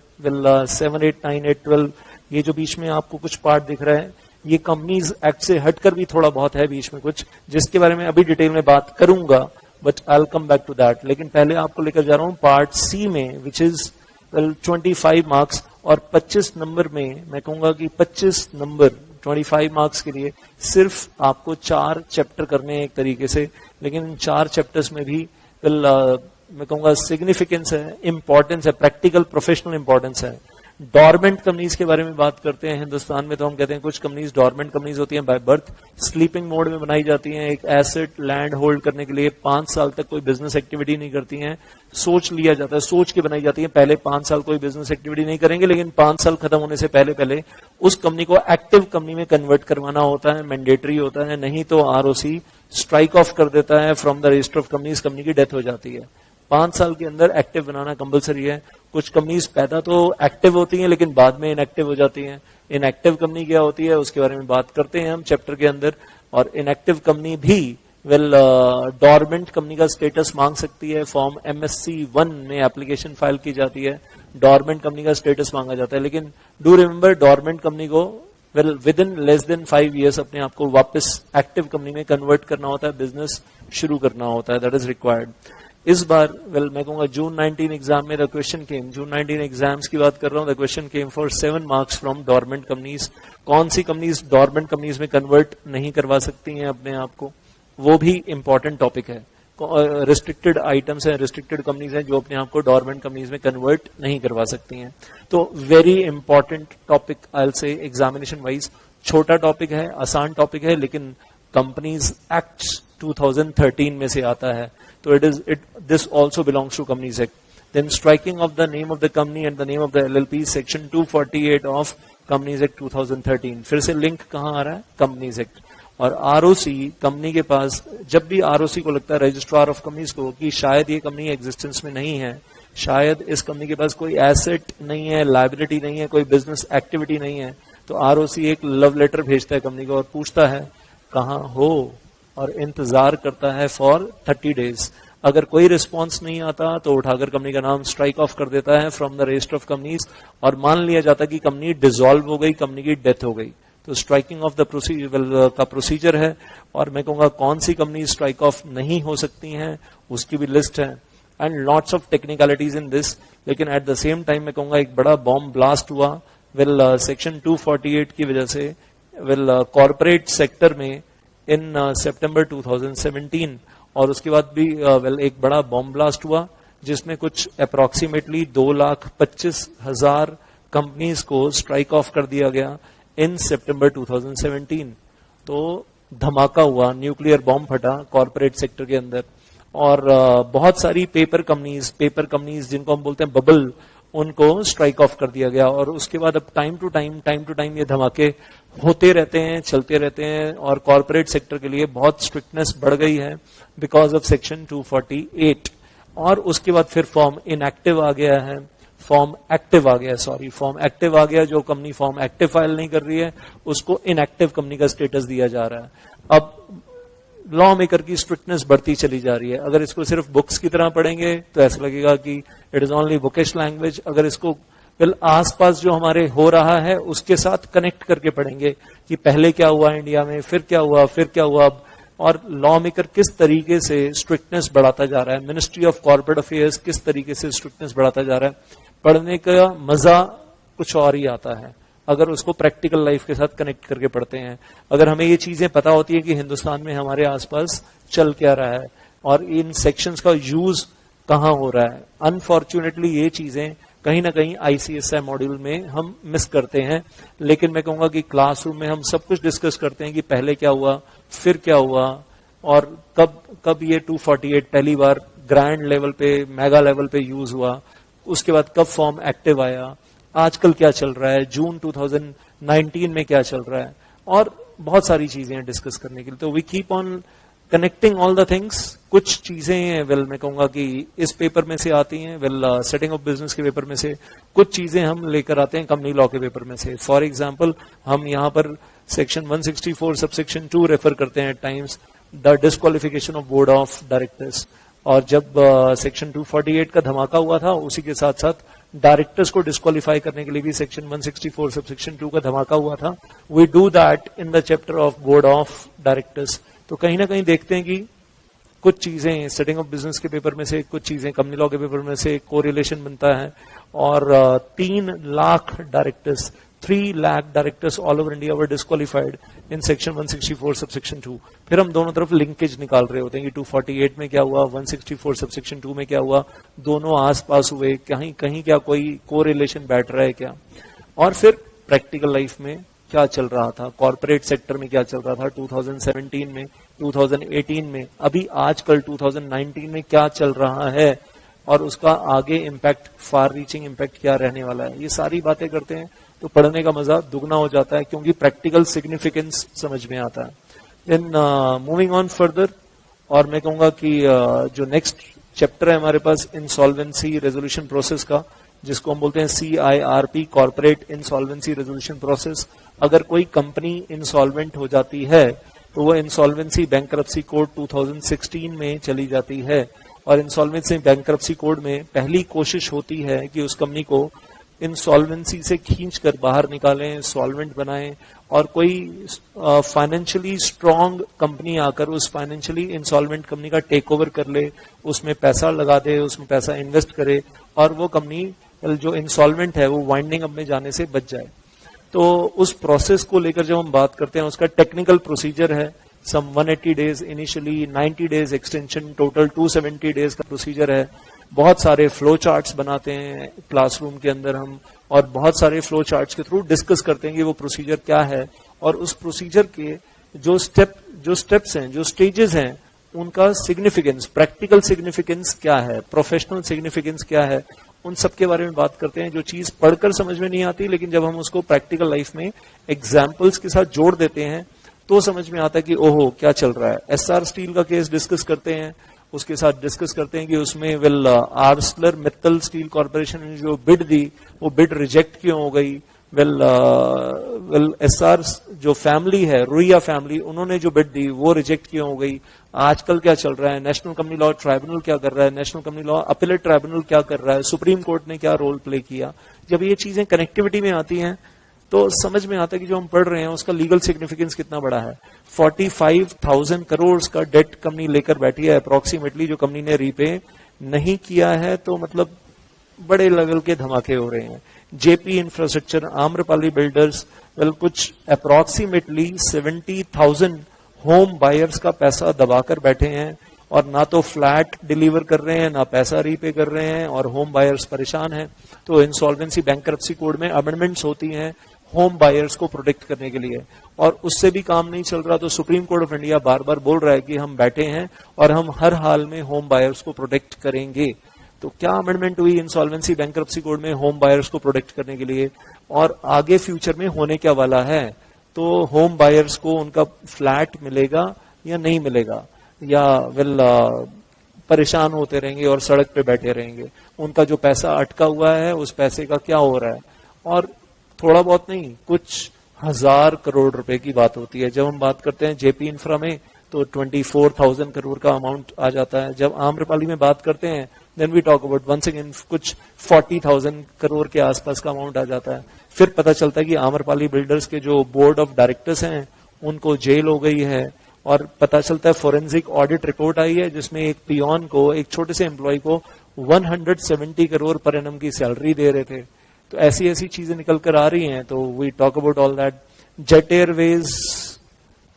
7, 8, 9, 8, 12 ये जो बीच में आपको कुछ पार्ट दिख रहा है, ये कंपनीज एक्ट से हटकर भी थोड़ा बहुत है बीच में कुछ, जिसके बारे में अभी डिटेल में बात करूंगा, but I will come back to that. लेकिन पहले आपको लेकर जा रहा हूं पार्ट सी में, विच इज 25 मार्क्स, और 25 नंबर में मैं कहूंगा कि 25 नंबर 25 मार्क्स के लिए सिर्फ आपको 4 चैप्टर करने हैं एक तरीके से। लेकिन इन 4 चैप्टर्स में भी मैं कहूंगा सिग्निफिकेंस है, इंपॉर्टेंस है, प्रैक्टिकल प्रोफेशनल इंपॉर्टेंस है। डॉर्मेंट कंपनीज के बारे में बात करते हैं। हिंदुस्तान में तो हम कहते हैं कुछ कंपनीज डॉर्मेंट कंपनीज होती हैं, बाय बर्थ स्लीपिंग मोड में बनाई जाती हैं, एक एसेट लैंड होल्ड करने के लिए 5 साल तक कोई बिजनेस एक्टिविटी नहीं करती हैं। सोच लिया जाता है, सोच के बनाई जाती है, पहले 5 साल कोई बिजनेस एक्टिविटी नहीं करेंगे, लेकिन 5 साल खत्म होने से पहले पहले उस कंपनी को एक्टिव कंपनी में कन्वर्ट करवाना होता है, मैंडेटरी होता है, नहीं तो आरओसी स्ट्राइक ऑफ कर देता है from the register of companies, company की डेथ हो जाती है। 5 साल के अंदर एक्टिव बनाना कंपलसरी है। कुछ कंपनीज पैदा तो एक्टिव होती हैं लेकिन बाद में इनएक्टिव हो जाती हैं। इनएक्टिव कंपनी क्या होती है उसके बारे में बात करते हैं हम चैप्टर के अंदर। और इनएक्टिव कंपनी भी डॉर्मेंट कंपनी का स्टेटस मांग सकती है। फॉर्म MSC 1 में एप्लीकेशन फाइल की जाती है, डॉर्मेंट कंपनी का स्टेटस मांगा जाता है। लेकिन डू रिमेंबर डॉर्मेंट कंपनी को with in less than 5 years अपने आप को वापस एक्टिव कंपनी में कन्वर्ट करना होता है, बिजनेस शुरू करना होता है, दैट इज रिक्वायर्ड। इस बार मैं कहूंगा जून 19 एग्जाम में the question came, June 19 exams की बात कर रहा हूं, the question came for 7 marks from dormant companies. कौन सी कंपनीज डॉर्मेंट कंपनीज में कन्वर्ट नहीं करवा सकती हैं अपने आप को, वो भी इंपॉर्टेंट टॉपिक है। रिस्ट्रिक्टेड आइटम्स हैं, रिस्ट्रिक्टेड कंपनीज हैं जो अपने आप को डॉर्मेंट कंपनीज में कन्वर्ट नहीं करवा सकती हैं। तो very important topic I will से एग्जामिनेशन वाइज। छोटा टॉपिक है, आसान टॉपिक है, लेकिन कंपनीज एक्ट 2013 में से आता है, तो this also belongs to Companies Act. Then striking of the name of the company and the name of the LLP, section 248 of Companies Act 2013. फिर से लिंक कहाँ आ रहा है, Companies Act। और आरओसी कंपनी के पास, जब भी आरओसी को लगता है रजिस्ट्रार ऑफ कंपनीज को कि शायद ये कंपनी एग्जिस्टेंस में नहीं है, शायद इस कंपनी के पास कोई एसेट नहीं है, लायबिलिटी नहीं है, कोई बिजनेस एक्टिविटी नहीं है, तो आरओसी एक लव लेटर भेजता है कंपनी को और पूछता है कहाँ हो, और इंतजार करता है फॉर 30 days। अगर कोई रिस्पॉन्स नहीं आता तो उठाकर कंपनी का नाम स्ट्राइक ऑफ कर देता है from the register of companies, और मान लिया जाता है कि कंपनी डिसॉल्व हो गई, कंपनी की डेथ हो गई। तो स्ट्राइकिंग ऑफ द प्रोसीजर का प्रोसीजर है। और मैं कहूंगा कौन सी कंपनी स्ट्राइक ऑफ नहीं हो सकती हैं उसकी भी लिस्ट है, and lots of technicalities in this. लेकिन एट द सेम टाइम मैं कहूंगा एक बड़ा बॉम्ब ब्लास्ट हुआ सेक्शन 248 की वजह से कॉर्पोरेट सेक्टर में इन सितंबर 2017, और उसके बाद भी एक बड़ा बॉम्ब ब्लास्ट हुआ जिसमें कुछ अप्रोक्सीमेटली 2,25,000 कंपनीज को स्ट्राइक ऑफ कर दिया गया इन सितंबर 2017। तो धमाका हुआ, न्यूक्लियर बॉम्ब फटा कॉर्पोरेट सेक्टर के अंदर, और बहुत सारी पेपर कंपनीज जिनको हम बोलते हैं बबल, उनको स्ट्राइक ऑफ कर दिया गया। और उसके बाद अब टाइम टू टाइम ये धमाके होते रहते हैं, चलते रहते हैं, और कॉर्पोरेट सेक्टर के लिए बहुत स्ट्रिक्टनेस बढ़ गई है बिकॉज ऑफ सेक्शन 248। और उसके बाद फिर फॉर्म एक्टिव आ गया, जो कंपनी फॉर्म एक्टिव फाइल नहीं कर रही है उसको इनएक्टिव कंपनी का स्टेटस दिया जा रहा है। अब लॉ मेकर की स्ट्रिक्टनेस बढ़ती चली जा रही है। अगर इसको सिर्फ बुक्स की तरह पढ़ेंगे तो ऐसा लगेगा कि it is only bookish language. अगर इसको आसपास जो हमारे हो रहा है उसके साथ कनेक्ट करके पढ़ेंगे कि पहले क्या हुआ इंडिया में, फिर क्या हुआ, और लॉ मेकर किस तरीके से स्ट्रिक्टनेस बढ़ाता जा रहा है, मिनिस्ट्री ऑफ कॉर्पोरेट अफेयर्स किस तरीके से स्ट्रिक्टनेस बढ़ाता जा रहा है, पढ़ने का मजा कुछ और ही आता है अगर उसको प्रैक्टिकल लाइफ के साथ कनेक्ट करके पढ़ते हैं। अगर हमें ये चीजें पता होती है कि हिंदुस्तान में हमारे आसपास चल क्या रहा है और इन सेक्शंस का यूज कहाँ हो रहा है। अनफॉर्चुनेटली ये चीजें कहीं ना कहीं ICSI मॉड्यूल में हम मिस करते हैं। लेकिन मैं कहूंगा कि क्लासरूम में हम सब कुछ डिस्कस करते हैं कि पहले क्या हुआ, फिर क्या हुआ, और कब ये 248 पहली बार ग्रैंड लेवल पे, मेगा लेवल पे यूज हुआ, उसके बाद कब फॉर्म एक्टिव आया, आजकल क्या चल रहा है, जून 2019 में क्या चल रहा है, और बहुत सारी चीजें हैं डिस्कस करने के लिए। तो we keep on connecting all the things. कुछ चीजें मैं कहूंगा कि इस पेपर में से आती हैं, सेटिंग ऑफ बिजनेस के पेपर में से कुछ चीजें हम लेकर आते हैं कंपनी लॉ के पेपर में से। फॉर एग्जाम्पल हम यहाँ पर सेक्शन 164 सबसेक्शन 2 रेफर करते हैं times, the disqualification of board of directors. और जब सेक्शन 248 का धमाका हुआ था उसी के साथ साथ डायरेक्टर्स को डिस्क्वालीफाई करने के लिए भी सेक्शन 164 सबसेक्शन 2 का धमाका हुआ था। We do that in the chapter of board of directors. तो कहीं ना कहीं देखते हैं कि कुछ चीजें सेटिंग ऑफ बिजनेस के पेपर में से, कुछ चीजें कंपनी लॉ के पेपर में से कोरिलेशन बनता है। और 3 lakh directors 3 lakh directors all over India were disqualified in section 164 subsection 2। फिर हम दोनों तरफ लिंकेज निकाल रहे होते हैं कि 248 में क्या हुआ, 164 सबसेक्शन 2 में क्या हुआ, दोनों आसपास हुए, कहीं कहीं क्या कोई कोरिलेशन बैठ रहा है क्या। और फिर प्रैक्टिकल लाइफ में क्या चल रहा था, कॉर्पोरेट सेक्टर में क्या चल रहा था 2017 में, 2018 में, अभी आजकल 2019 में क्या चल रहा है, और उसका आगे इम्पैक्ट, फार रीचिंग इम्पैक्ट क्या रहने वाला है। ये सारी बातें करते हैं तो पढ़ने का मजा दुगना हो जाता है, क्योंकि प्रैक्टिकल सिग्निफिकेंस समझ में आता है। देन मूविंग ऑन फर्दर, और मैं कहूंगा कि जो नेक्स्ट चैप्टर है हमारे पास इंसॉल्वेंसी रेजोल्यूशन प्रोसेस का, जिसको हम बोलते हैं CIRP, corporate insolvency resolution process. अगर कोई कंपनी इंसॉल्वेंट हो जाती है तो वो इंसॉल्वेंसी बैंकरप्सी कोड 2016 में चली जाती है, और इंसॉल्वेंसी बैंकरप्सी कोड में पहली कोशिश होती है कि उस कंपनी को इंसॉल्वेंसी से खींचकर बाहर निकालें, सॉल्वेंट बनाएं, और कोई फाइनेंशियली स्ट्रांग कंपनी आकर उस फाइनेंशियली इंसॉल्वेंट कंपनी का टेक ओवर कर ले, उसमें पैसा लगा दे, उसमें पैसा इन्वेस्ट करे, और वो कंपनी जो इंसॉल्वेंट है वो वाइंडिंग अप में जाने से बच जाए। तो उस प्रोसेस को लेकर जब हम बात करते हैं, उसका टेक्निकल प्रोसीजर है, सम 180 days initially, 90 days extension, total 270 days का प्रोसीजर है। बहुत सारे फ्लो चार्ट्स बनाते हैं क्लासरूम के अंदर हम, और बहुत सारे फ्लो चार्ट्स के थ्रू डिस्कस करते हैं कि वो प्रोसीजर क्या है, और उस प्रोसीजर के जो स्टेप्स हैं, जो स्टेजेस हैं, उनका सिग्निफिकेंस, प्रैक्टिकल सिग्निफिकेंस क्या है, प्रोफेशनल सिग्निफिकेंस क्या है, उन सब के बारे में बात करते हैं। जो चीज पढ़कर समझ में नहीं आती, लेकिन जब हम उसको प्रैक्टिकल लाइफ में एग्जाम्पल्स के साथ जोड़ देते हैं तो समझ में आता है कि ओहो क्या चल रहा है। SR स्टील का केस डिस्कस करते हैं, उसके साथ डिस्कस करते हैं कि उसमें आर्सलर मित्तल स्टील कॉर्पोरेशन ने जो बिड दी वो बिड रिजेक्ट क्यों हो गई। SR जो फैमिली है, रुइया फैमिली, उन्होंने जो बिड दी वो रिजेक्ट क्यों हो गई। आजकल क्या चल रहा है, नेशनल कंपनी लॉ ट्राइब्यूनल क्या कर रहा है, national company law appellate tribunal क्या कर रहा है, सुप्रीम कोर्ट ने क्या रोल प्ले किया। जब ये चीजें कनेक्टिविटी में आती हैं तो समझ में आता है कि जो हम पढ़ रहे हैं उसका लीगल सिग्निफिकेंस कितना बड़ा है। 45,000 करोड़ का डेट कंपनी लेकर बैठी है अप्रोक्सीमेटली, जो कंपनी ने रीपे नहीं किया है, तो मतलब बड़े लेवल के धमाके हो रहे हैं। जेपी इंफ्रास्ट्रक्चर, आम्रपाली बिल्डर्स, कुछ अप्रोक्सीमेटली 70,000 होम बायर्स का पैसा दबाकर बैठे हैं, और ना तो फ्लैट डिलीवर कर रहे हैं, ना पैसा रीपे कर रहे हैं, और होम बायर्स परेशान हैं। तो इंसॉल्वेंसी बैंकरप्सी कोड में अमेंडमेंट्स होती हैं होम बायर्स को प्रोटेक्ट करने के लिए, और उससे भी काम नहीं चल रहा तो सुप्रीम कोर्ट ऑफ इंडिया बार बार बोल रहा है कि हम बैठे हैं और हम हर हाल में होम बायर्स को प्रोटेक्ट करेंगे। तो क्या अमेंडमेंट हुई इंसॉल्वेंसी बैंकरप्सी कोड में होम बायर्स को प्रोटेक्ट करने के लिए, और आगे फ्यूचर में होने क्या वाला है। तो होम बायर्स को उनका फ्लैट मिलेगा या नहीं मिलेगा, या परेशान होते रहेंगे और सड़क पे बैठे रहेंगे। उनका जो पैसा अटका हुआ है उस पैसे का क्या हो रहा है। और थोड़ा बहुत नहीं, कुछ 1,000 करोड़ रुपए की बात होती है। जब हम बात करते हैं जेपी इंफ्रा में तो 24,000 करोड़ का अमाउंट आ जाता है। जब आम्रपाली में बात करते हैं then we talk about once again कुछ 40,000 करोड़ के आसपास का अमाउंट आ जाता है। फिर पता चलता है कि आम्रपाली बिल्डर्स के जो बोर्ड ऑफ डायरेक्टर्स हैं उनको जेल हो गई है, और पता चलता है फोरेंसिक ऑडिट रिपोर्ट आई है जिसमें एक पियोन को, एक छोटे से एम्प्लॉय को 170 करोड़ पर एनम की सैलरी दे रहे थे। तो ऐसी ऐसी चीजें निकल कर आ रही हैं। तो we talk about all that. Jet Airways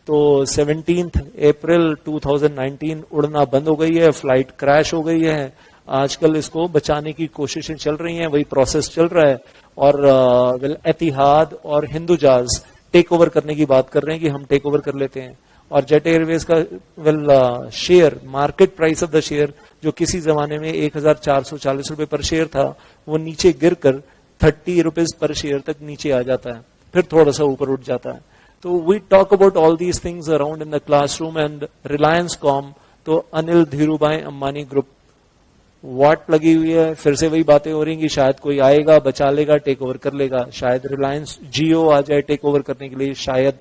तो 17 अप्रैल 2019 उड़ना बंद हो गई है, फ्लाइट क्रैश हो गई है। आजकल इसको बचाने की कोशिशें चल रही हैं, वही प्रोसेस चल रहा है। और एतिहाद और हिंदुजाज टेक ओवर करने की बात कर रहे हैं कि हम टेक ओवर कर लेते हैं। और जेट एयरवेज का share, market price of the share जो किसी जमाने में 1,440 रुपए पर शेयर था, वो नीचे गिरकर 30 रुपीज पर शेयर तक नीचे आ जाता है, फिर थोड़ा सा ऊपर उठ जाता है। तो we talk about all these things around in the classroom. And Reliance Com, तो अनिल धीरूभाई अंबानी ग्रुप वाट लगी हुई है। फिर से वही बातें हो रही कि शायद कोई आएगा, बचा लेगा, टेक ओवर कर लेगा। शायद रिलायंस जियो आ जाए टेक ओवर करने के लिए, शायद।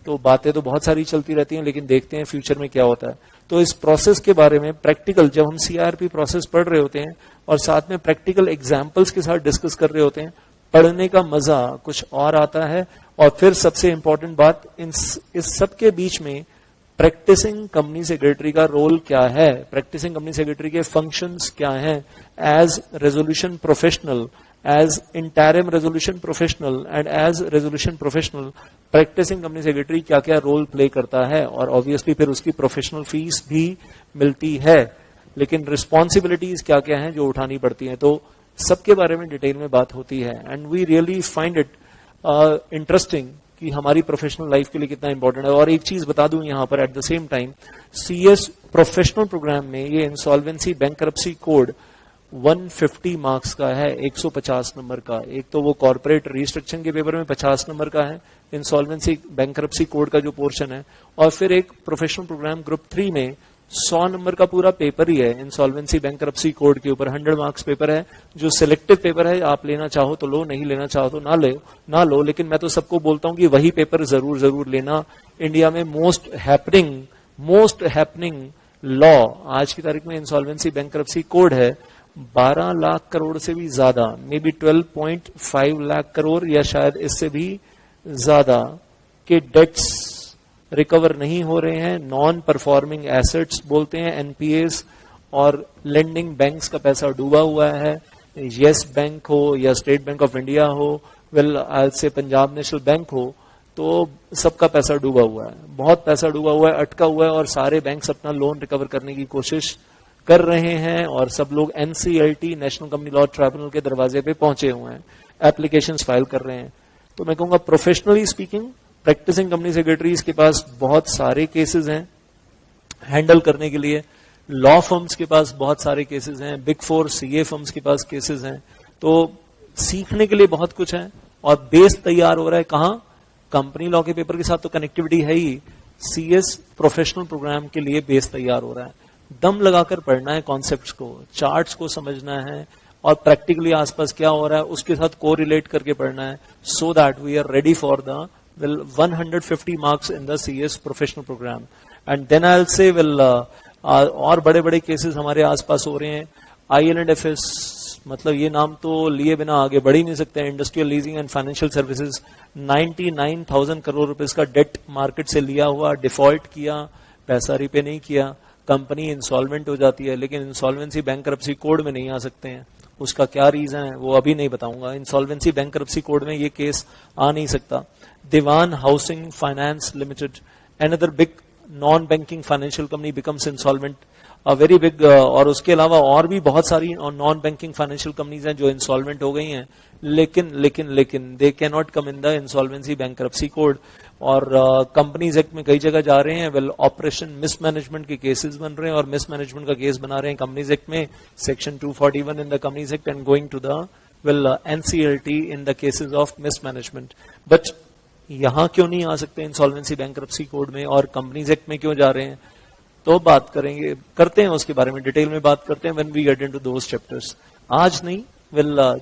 तो बातें तो बहुत सारी चलती रहती हैं, लेकिन देखते हैं फ्यूचर में क्या होता है। तो इस प्रोसेस के बारे में प्रैक्टिकल, जब हम CIRP प्रोसेस पढ़ रहे होते हैं और साथ में प्रैक्टिकल एग्जाम्पल्स के साथ डिस्कस कर रहे होते हैं, पढ़ने का मजा कुछ और आता है। और फिर सबसे इंपॉर्टेंट बात, इस सब के बीच में प्रैक्टिसिंग कंपनी सेक्रेटरी का रोल क्या है, प्रैक्टिसिंग कंपनी सेक्रेटरी के फंक्शंस क्या हैं as resolution professional, as interim resolution professional and as resolution professional practising company secretary क्या क्या रोल प्ले करता है, और ऑब्वियसली फिर उसकी प्रोफेशनल फीस भी मिलती है, लेकिन रिस्पॉन्सिबिलिटीज क्या क्या हैं जो उठानी पड़ती हैं, तो सबके बारे में डिटेल में बात होती है। And we really find it interesting कि हमारी प्रोफेशनल लाइफ के लिए कितना इंपॉर्टेंट है। और एक चीज बता दूं यहां पर, at the same time CS professional programme में ये इंसॉल्वेंसी बैंकरप्सी कोड 150 मार्क्स का है, 150 नंबर का। एक तो वो कॉर्पोरेट रिस्ट्रक्चरिंग के पेपर में 50 नंबर का है, इंसॉल्वेंसी बैंकरप्सी कोड का जो पोर्शन है, और फिर एक प्रोफेशनल प्रोग्राम ग्रुप 3 में 100 नंबर का पूरा पेपर ही है इंसॉल्वेंसी बैंकरप्सी कोड के ऊपर। 100 मार्क्स पेपर है, जो सिलेक्टिव पेपर है, आप लेना चाहो तो लो, नहीं लेना चाहो तो ना लो, लेकिन मैं तो सबको बोलता हूं कि वही पेपर जरूर लेना। इंडिया में मोस्ट हैपनिंग लॉ आज की तारीख में इंसॉल्वेंसी बैंकरप्सी कोड है। 12 लाख करोड़ से भी ज्यादा, मे बी 12.5 लाख करोड़ या शायद इससे भी ज्यादा के डेट्स रिकवर नहीं हो रहे हैं। नॉन परफॉर्मिंग एसेट्स बोलते हैं एनपीएस, और लेंडिंग बैंक्स का पैसा डूबा हुआ है। येस बैंक हो या स्टेट बैंक ऑफ इंडिया हो, आज से पंजाब नेशनल बैंक हो, तो सबका पैसा डूबा हुआ है, बहुत पैसा डूबा हुआ है, अटका हुआ है, और सारे बैंक्स अपना लोन रिकवर करने की कोशिश कर रहे हैं, और सब लोग NCLT national company law tribunal के दरवाजे पे पहुंचे हुए हैं, एप्लीकेशंस फाइल कर रहे हैं। तो मैं कहूंगा professionally speaking practising company secretaries के पास बहुत सारे केसेस हैं हैंडल करने के लिए, लॉ फर्म्स के पास बहुत सारे केसेस हैं, बिग 4 सीए फर्म्स के पास केसेस हैं, तो सीखने के लिए बहुत कुछ है। और बेस तैयार हो रहा है कहां? कंपनी लॉ के पेपर के साथ तो कनेक्टिविटी है ही, सीएस प्रोफेशनल प्रोग्राम के लिए बेस तैयार हो रहा है। दम लगाकर पढ़ना है, कॉन्सेप्ट्स को, चार्ट्स को समझना है, और प्रैक्टिकली आसपास क्या हो रहा है उसके साथ को रिलेट करके पढ़ना है, so that we are ready for the 150 marks in the CS professional program. And then I'll say, और बड़े बड़े केसेस हमारे आसपास हो रहे हैं। IL&FS, मतलब ये नाम तो लिए बिना आगे बढ़ ही नहीं सकते। Industrial leasing and financial services, 99,000 crore रुपए का डेट मार्केट से लिया हुआ, डिफॉल्ट किया, पैसा रिपे नहीं किया, कंपनी इंसॉल्वेंट हो जाती है, लेकिन इंसॉल्वेंसी बैंकरप्सी कोड में नहीं आ सकते हैं। उसका क्या रीजन है वो अभी नहीं बताऊंगा। इंसॉल्वेंसी बैंकरप्सी कोड में ये केस आ नहीं सकता। Dewan Housing Finance Limited, another big non-banking financial company becomes insolvent, a very big, और उसके अलावा और भी बहुत सारी non-banking financial companies हैं जो insolvent हो गई हैं, लेकिन they cannot come in the insolvency bankruptcy code। और कंपनीज एक्ट में कई जगह जा रहे हैं, ऑपरेशन मिसमैनेजमेंट के केसेस बन रहे हैं, और मिसमैनेजमेंट का केस बना रहे हैं कंपनीज एक्ट में, section 241 in the companies act, and going to the NCLT in the cases of mismanagement. But यहां क्यों नहीं आ सकते इंसॉल्वेंसी बैंकरप्सी कोड में, और कंपनीज एक्ट में क्यों जा रहे हैं? तो बात करते हैं उसके बारे में, डिटेल में बात करते हैं when we get into those chapters. आज नहीं,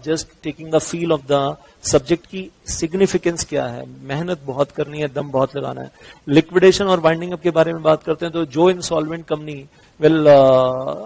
just taking the feel of the subject की सिग्निफिकेंस क्या है। मेहनत बहुत करनी है, दम बहुत लगाना है। लिक्विडेशन और वाइंडिंग अप के बारे में बात करते हैं, तो जो इंसॉल्वेंट कंपनी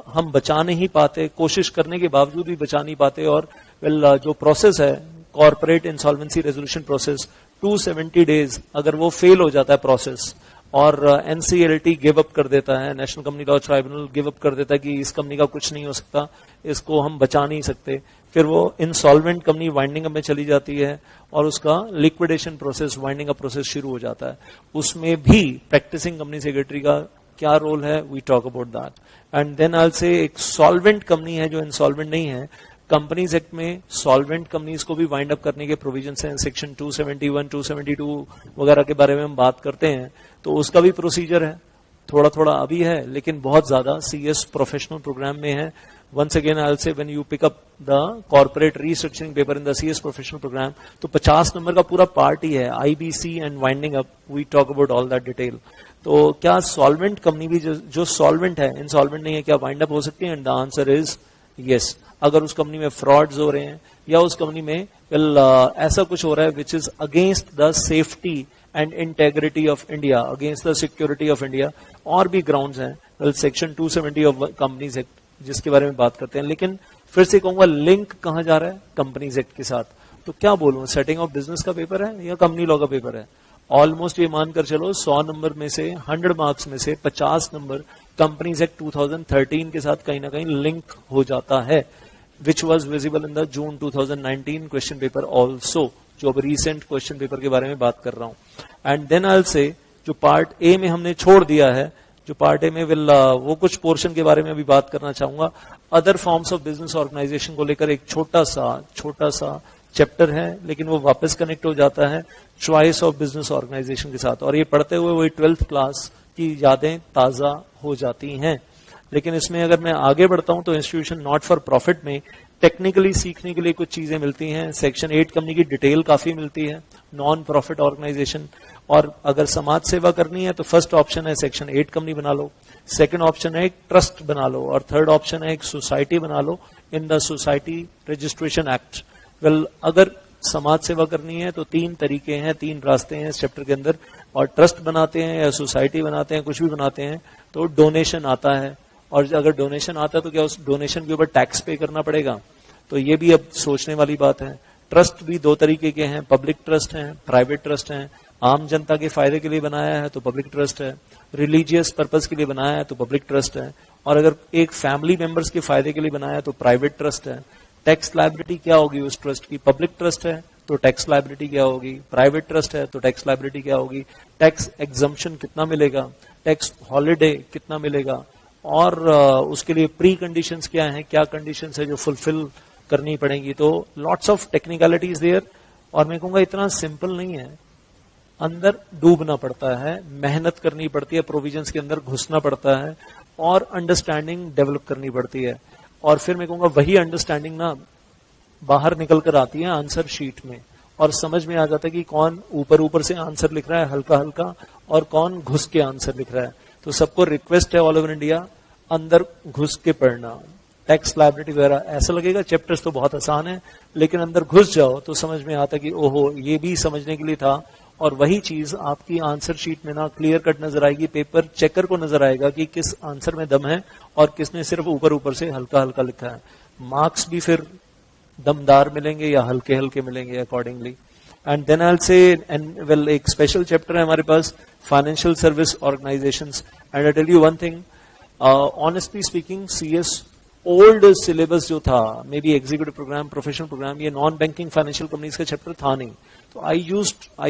हम बचा नहीं पाते, कोशिश करने के बावजूद भी बचा नहीं पाते, और जो प्रोसेस है corporate insolvency resolution process, 270 days अगर वो फेल हो जाता है प्रोसेस, और एनसीएलटी गिव अप कर देता है, national company law tribunal give up कर देता है कि इस कंपनी का कुछ नहीं हो सकता, इसको हम बचा नहीं सकते, फिर वो इंसॉल्वेंट कंपनी वाइंडिंग अप में चली जाती है, और उसका liquidation process, winding up process शुरू हो जाता है। उसमें भी प्रैक्टिसिंग कंपनी सेक्रेटरी का क्या रोल है, we talk about that. And then I will say एक सॉल्वेंट कंपनी है जो इंसॉल्वेंट नहीं है। कंपनीज एक्ट में सॉल्वेंट कंपनीज को भी वाइंड अप करने के प्रोविजंस हैं, सेक्शन 271, 272 वगैरह के बारे में हम बात करते हैं, तो उसका भी प्रोसीजर है, थोड़ा थोड़ा अभी है, लेकिन बहुत ज्यादा सीएस प्रोफेशनल प्रोग्राम में है। Once again I will say, when you pick up the corporate restructuring paper in the CS professional programme, तो 50 नंबर का पूरा पार्ट ही है, IBC and winding up, we talk about all that detail. तो क्या सॉल्वेंट कंपनी भी जो सॉल्वेंट है, इंसॉल्वेंट नहीं है, क्या वाइंड अप हो सकती है? And the answer is yes. अगर उस कंपनी में फ्रॉड्स हो रहे हैं, या उस कंपनी में ऐसा कुछ हो रहा है which is against the safety and integrity of India, against the security of India, और भी ग्राउंड्स हैं, सेक्शन 270 ऑफ कंपनीज एक्ट जिसके बारे में बात करते हैं। लेकिन फिर से कहूंगा, लिंक कहां जा रहा है? कंपनीज एक्ट के साथ। तो क्या बोलूं, सेटिंग ऑफ बिजनेस का पेपर है या कंपनी लॉ का पेपर है? ऑलमोस्ट ये मानकर चलो 100 नंबर में से, 100 मार्क्स में से 50 नंबर कंपनीज एक्ट 2013 के साथ कहीं ना कहीं लिंक हो जाता है। Which was visible in the June 2019 question paper also, जो अब रिसेंट क्वेश्चन पेपर के बारे में बात कर रहा हूं। एंड देन आई विल से जो पार्ट ए में हमने छोड़ दिया है, जो पार्ट ए में वो कुछ पोर्शन के बारे में अभी बात करना चाहूंगा। Other forms of business organization को लेकर एक छोटा सा चैप्टर है, लेकिन वो वापस कनेक्ट हो जाता है चॉइस ऑफ बिजनेस ऑर्गेनाइजेशन के साथ, और ये पढ़ते हुए वही 12th क्लास की यादें ताजा हो जाती हैं। लेकिन इसमें अगर मैं आगे बढ़ता हूं तो इंस्टीट्यूशन नॉट फॉर प्रॉफिट में टेक्निकली सीखने के लिए कुछ चीजें मिलती हैं। सेक्शन 8 कंपनी की डिटेल काफी मिलती है, नॉन प्रॉफिट ऑर्गेनाइजेशन। और अगर समाज सेवा करनी है तो फर्स्ट ऑप्शन है सेक्शन 8 कंपनी बना लो, सेकंड ऑप्शन है एक ट्रस्ट बना लो, और थर्ड ऑप्शन है एक सोसाइटी बना लो in the society registration act. अगर समाज सेवा करनी है तो 3 तरीके हैं, 3 रास्ते हैं इस चैप्टर के अंदर, और ट्रस्ट बनाते हैं या सोसाइटी बनाते हैं, कुछ भी बनाते हैं तो डोनेशन आता है, और अगर डोनेशन आता है तो क्या उस डोनेशन के ऊपर टैक्स पे करना पड़ेगा? तो ये भी अब सोचने वाली बात है। ट्रस्ट भी 2 तरीके के हैं, पब्लिक ट्रस्ट हैं, प्राइवेट ट्रस्ट हैं। आम जनता के फायदे के लिए बनाया है तो पब्लिक ट्रस्ट है, रिलीजियस पर्पज के लिए बनाया है तो पब्लिक ट्रस्ट है, और अगर एक फैमिली मेंबर्स के फायदे के लिए बनाया है तो प्राइवेट ट्रस्ट है। टैक्स लायबिलिटी क्या होगी उस ट्रस्ट की? पब्लिक ट्रस्ट है तो टैक्स लायबिलिटी क्या होगी, प्राइवेट ट्रस्ट है तो टैक्स लायबिलिटी क्या होगी, टैक्स एग्जम्पशन कितना मिलेगा, टैक्स हॉलिडे कितना मिलेगा, और उसके लिए प्री कंडीशंस क्या हैं, क्या कंडीशंस है जो फुलफिल करनी पड़ेंगी। तो लॉट्स ऑफ टेक्निकलिटीज देयर, और मैं कहूंगा इतना सिंपल नहीं है, अंदर डूबना पड़ता है, मेहनत करनी पड़ती है, प्रोविजंस के अंदर घुसना पड़ता है, और अंडरस्टैंडिंग डेवलप करनी पड़ती है। और फिर मैं कहूंगा वही अंडरस्टैंडिंग ना बाहर निकल कर आती है आंसर शीट में, और समझ में आ जाता है कि कौन ऊपर ऊपर से आंसर लिख रहा है हल्का हल्का, और कौन घुस के आंसर लिख रहा है। तो सबको रिक्वेस्ट है ऑल ओवर इंडिया, अंदर घुस के पढ़ना। टैक्स लायबिलिटी वगैरह ऐसा लगेगा चैप्टर्स तो बहुत आसान है, लेकिन अंदर घुस जाओ तो समझ में आता कि ओहो ये भी समझने के लिए था। और वही चीज आपकी आंसर शीट में ना क्लियर कट नजर आएगी, पेपर चेकर को नजर आएगा कि किस आंसर में दम है और किसने सिर्फ ऊपर ऊपर से हल्का हल्का लिखा है। मार्क्स भी फिर दमदार मिलेंगे या हल्के हल्के मिलेंगे accordingly. And then I will say, and well एक स्पेशल चैप्टर है हमारे पास financial service organisations. And I tell you one thing, honestly speaking CS old syllabus जो था, maybe executive programme, professional programme, ये नॉन बैंकिंग फाइनेंशियल कंपनीज का chapter था नहीं। तो I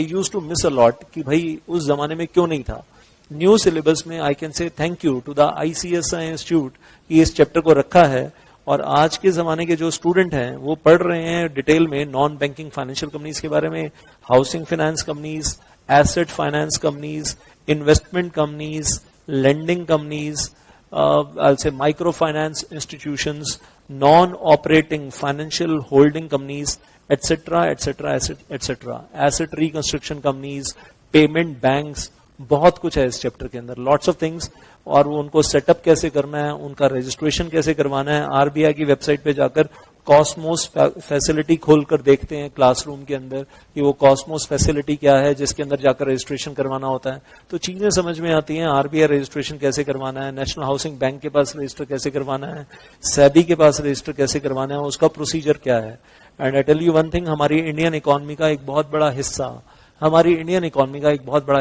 used to miss a lot कि भाई उस जमाने में क्यों नहीं था। न्यू सिलेबस में I can say thank you to the ICSI institute कि इस चैप्टर को रखा है, और आज के जमाने के जो स्टूडेंट हैं वो पढ़ रहे हैं डिटेल में नॉन बैंकिंग फाइनेंशियल कंपनीज के बारे में, housing finance companies, asset finance companies, investment companies, lending companies, I'll say microfinance institutions, non-operating financial holding companies, etc., etc., etc., asset reconstruction companies, payment banks, बहुत कुछ है इस chapter के अंदर, lots of things. और वो उनको सेटअप कैसे करना है, उनका रजिस्ट्रेशन कैसे करवाना है, आरबीआई की वेबसाइट पे जाकर कॉस्मोस फैसिलिटी खोलकर देखते हैं क्लासरूम के अंदर कि वो कॉस्मोस फैसिलिटी क्या है जिसके अंदर जाकर रजिस्ट्रेशन करवाना होता है। तो चीजें समझ में आती हैं, आरबीआई रजिस्ट्रेशन कैसे करवाना है, नेशनल हाउसिंग बैंक के पास रजिस्टर कैसे करवाना है, सेबी के पास रजिस्टर कैसे करवाना है, उसका प्रोसीजर क्या है। And I tell you one thing, हमारी इंडियन इकोनॉमी का एक बहुत बड़ा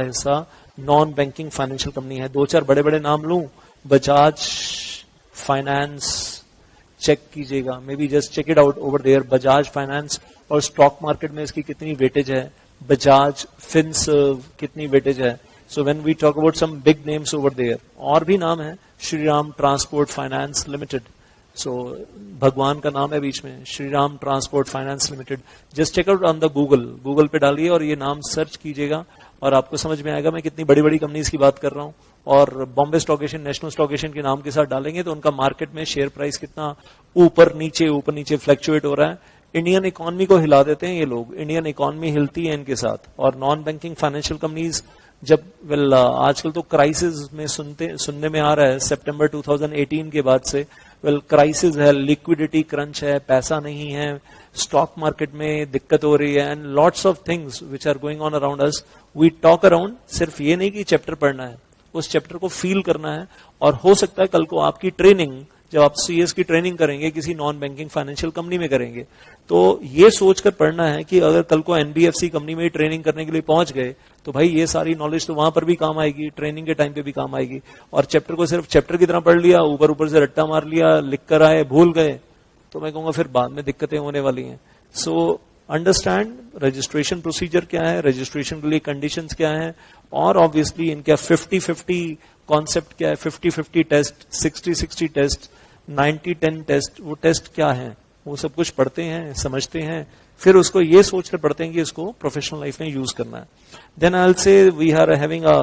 हिस्सा नॉन बैंकिंग फाइनेंशियल कंपनी है। 2-4 बड़े बड़े नाम लूं, बजाज फाइनेंस, चेक कीजिएगा, maybe just check it out over there, Bajaj finance, और स्टॉक मार्केट में इसकी कितनी वेटेज है, बजाज फिनसर्व कितनी वेटेज है। So when we talk about some big names over there, और भी नाम है, Shriram transport finance limited, so भगवान का नाम है बीच में, Shriram transport finance limited. Just check out on the Google पे डालिए और ये नाम सर्च कीजिएगा और आपको समझ में आएगा मैं कितनी बड़ी बड़ी कंपनीज की बात कर रहा हूं। और Bombay stock exchange, national stock exchange के नाम के साथ डालेंगे तो उनका मार्केट में शेयर प्राइस कितना ऊपर नीचे फ्लक्चुएट हो रहा है। इंडियन इकोनॉमी को हिला देते हैं ये लोग, इंडियन इकोनॉमी हिलती है इनके साथ। और नॉन बैंकिंग फाइनेंशियल कंपनीज जब आजकल तो क्राइसिस में सुनने में आ रहा है सितंबर 2018 के बाद से, क्राइसिस है, लिक्विडिटी क्रंच है, पैसा नहीं है, स्टॉक मार्केट में दिक्कत हो रही है, and lots of things which are going on around us. We talk around, सिर्फ ये नहीं कि चैप्टर पढ़ना है, उस चैप्टर को फील करना है। और हो सकता है कल को आपकी ट्रेनिंग, जब आप सीएस की ट्रेनिंग करेंगे किसी नॉन बैंकिंग फाइनेंशियल कंपनी में करेंगे, तो ये सोचकर पढ़ना है कि अगर कल को एनबीएफसी कंपनी में ट्रेनिंग करने के लिए पहुंच गए तो भाई ये सारी नॉलेज तो वहां पर भी काम आएगी, ट्रेनिंग के टाइम पे भी काम आएगी। और चैप्टर को सिर्फ चैप्टर की तरह पढ़ लिया, ऊपर ऊपर से रट्टा मार लिया, लिख कर आए, भूल गए, तो मैं कहूंगा फिर बाद में दिक्कतें होने वाली हैं। सो अंडरस्टैंड रजिस्ट्रेशन प्रोसीजर क्या है, रजिस्ट्रेशन के लिए कंडीशंस क्या है, और ऑब्वियसली इनका 50-50 कॉन्सेप्ट क्या है, 50-50 टेस्ट, 60-60 टेस्ट, 90-10 टेस्ट, वो टेस्ट क्या है, वो सब कुछ पढ़ते हैं, समझते हैं, फिर उसको ये सोच कर पढ़ते हैं कि इसको प्रोफेशनल लाइफ में यूज करना है। Then I will say we are having a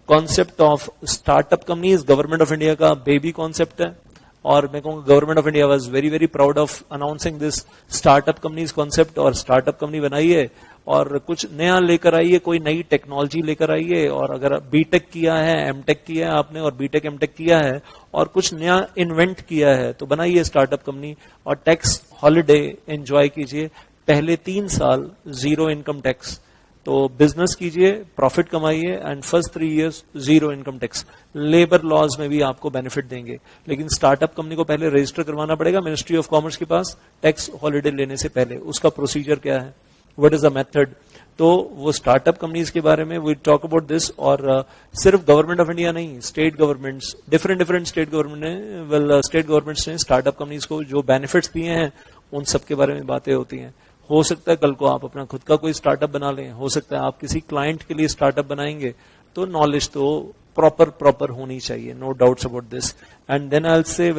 concept of startup companies. Government of India का बेबी कॉन्सेप्ट है, और मैं कहूंगा government of India was very very proud of announcing this startup companies concept. और startup company बनाइए और कुछ नया लेकर आइए, कोई नई टेक्नोलॉजी लेकर आइए, और अगर बीटेक किया है, एमटेक किया है आपने, और बीटेक एमटेक किया है और कुछ नया इन्वेंट किया है, तो बनाइए स्टार्टअप कंपनी और टैक्स हॉलिडे एंजॉय कीजिए। पहले 3 साल जीरो इनकम टैक्स, तो बिजनेस कीजिए, प्रॉफिट कमाइए, and first 3 years zero income tax. Labour laws में भी आपको बेनिफिट देंगे, लेकिन स्टार्टअप कंपनी को पहले रजिस्टर करवाना पड़ेगा मिनिस्ट्री ऑफ कॉमर्स के पास टैक्स हॉलिडे लेने से पहले। उसका प्रोसीजर क्या है, व्हाट इज द मेथड, तो वो स्टार्टअप कंपनीज के बारे में वी टॉक अबाउट दिस। और सिर्फ गवर्नमेंट ऑफ इंडिया नहीं, state governments, different state government ने स्टेट गवर्नमेंट्स ने स्टार्टअप कंपनीज को जो बेनिफिट्स दिए हैं उन सब के बारे में बातें होती हैं। हो सकता है कल को आप अपना खुद का कोई स्टार्टअप बना लें, हो सकता है आप किसी क्लाइंट के लिए स्टार्टअप बनाएंगे, तो नॉलेज तो प्रॉपर होनी चाहिए, no doubts about this. And then I will say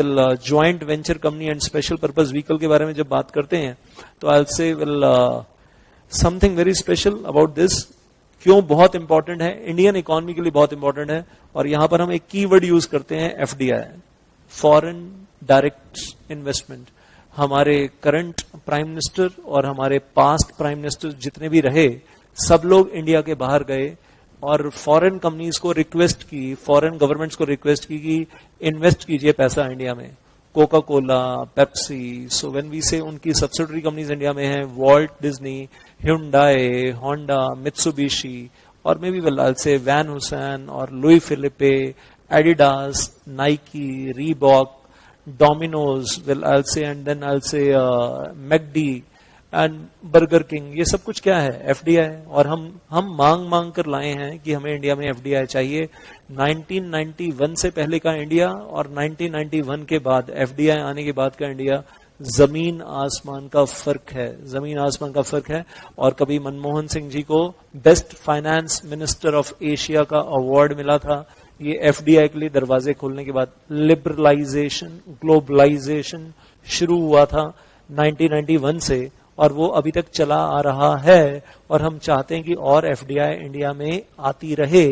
joint venture company and special purpose vehicle के बारे में जब बात करते हैं तो I will say something very special about this. क्यों बहुत इंपॉर्टेंट है, इंडियन इकोनॉमी के लिए बहुत इंपॉर्टेंट है, और यहां पर हम एक कीवर्ड यूज करते हैं एफडीआई, फॉरेन डायरेक्ट इन्वेस्टमेंट। हमारे करंट प्राइम मिनिस्टर और हमारे पास्ट प्राइम मिनिस्टर जितने भी रहे, सब लोग इंडिया के बाहर गए और फॉरेन कंपनीज को रिक्वेस्ट की, फॉरेन गवर्नमेंट्स को रिक्वेस्ट की कि इन्वेस्ट कीजिए पैसा इंडिया में। Coca Cola, Pepsi, so when we say उनकी सब्सिडरी कंपनीज इंडिया में हैं, Walt Disney, Hyundai, Honda, Mitsubishi, और maybe well say Van Heusen Louis Philippe, Adidas, Nike, Reebok, Domino's, well, I'll say, and then I'll say McD and Burger King, ये सब कुछ क्या है, FDI. और हम मांग कर लाए हैं कि हमें इंडिया में एफडीआई चाहिए। 1991 से पहले का इंडिया और 1991 के बाद एफडीआई आने के बाद का इंडिया, जमीन आसमान का फर्क है, जमीन आसमान का फर्क है। और कभी मनमोहन सिंह जी को best finance minister of Asia का अवार्ड मिला था, ये एफडीआई के लिए दरवाजे खोलने के बाद। लिबरलाइजेशन, ग्लोबलाइजेशन शुरू हुआ था 1991 से, और वो अभी तक चला आ रहा है, और हम चाहते हैं कि और एफडीआई इंडिया में आती रहे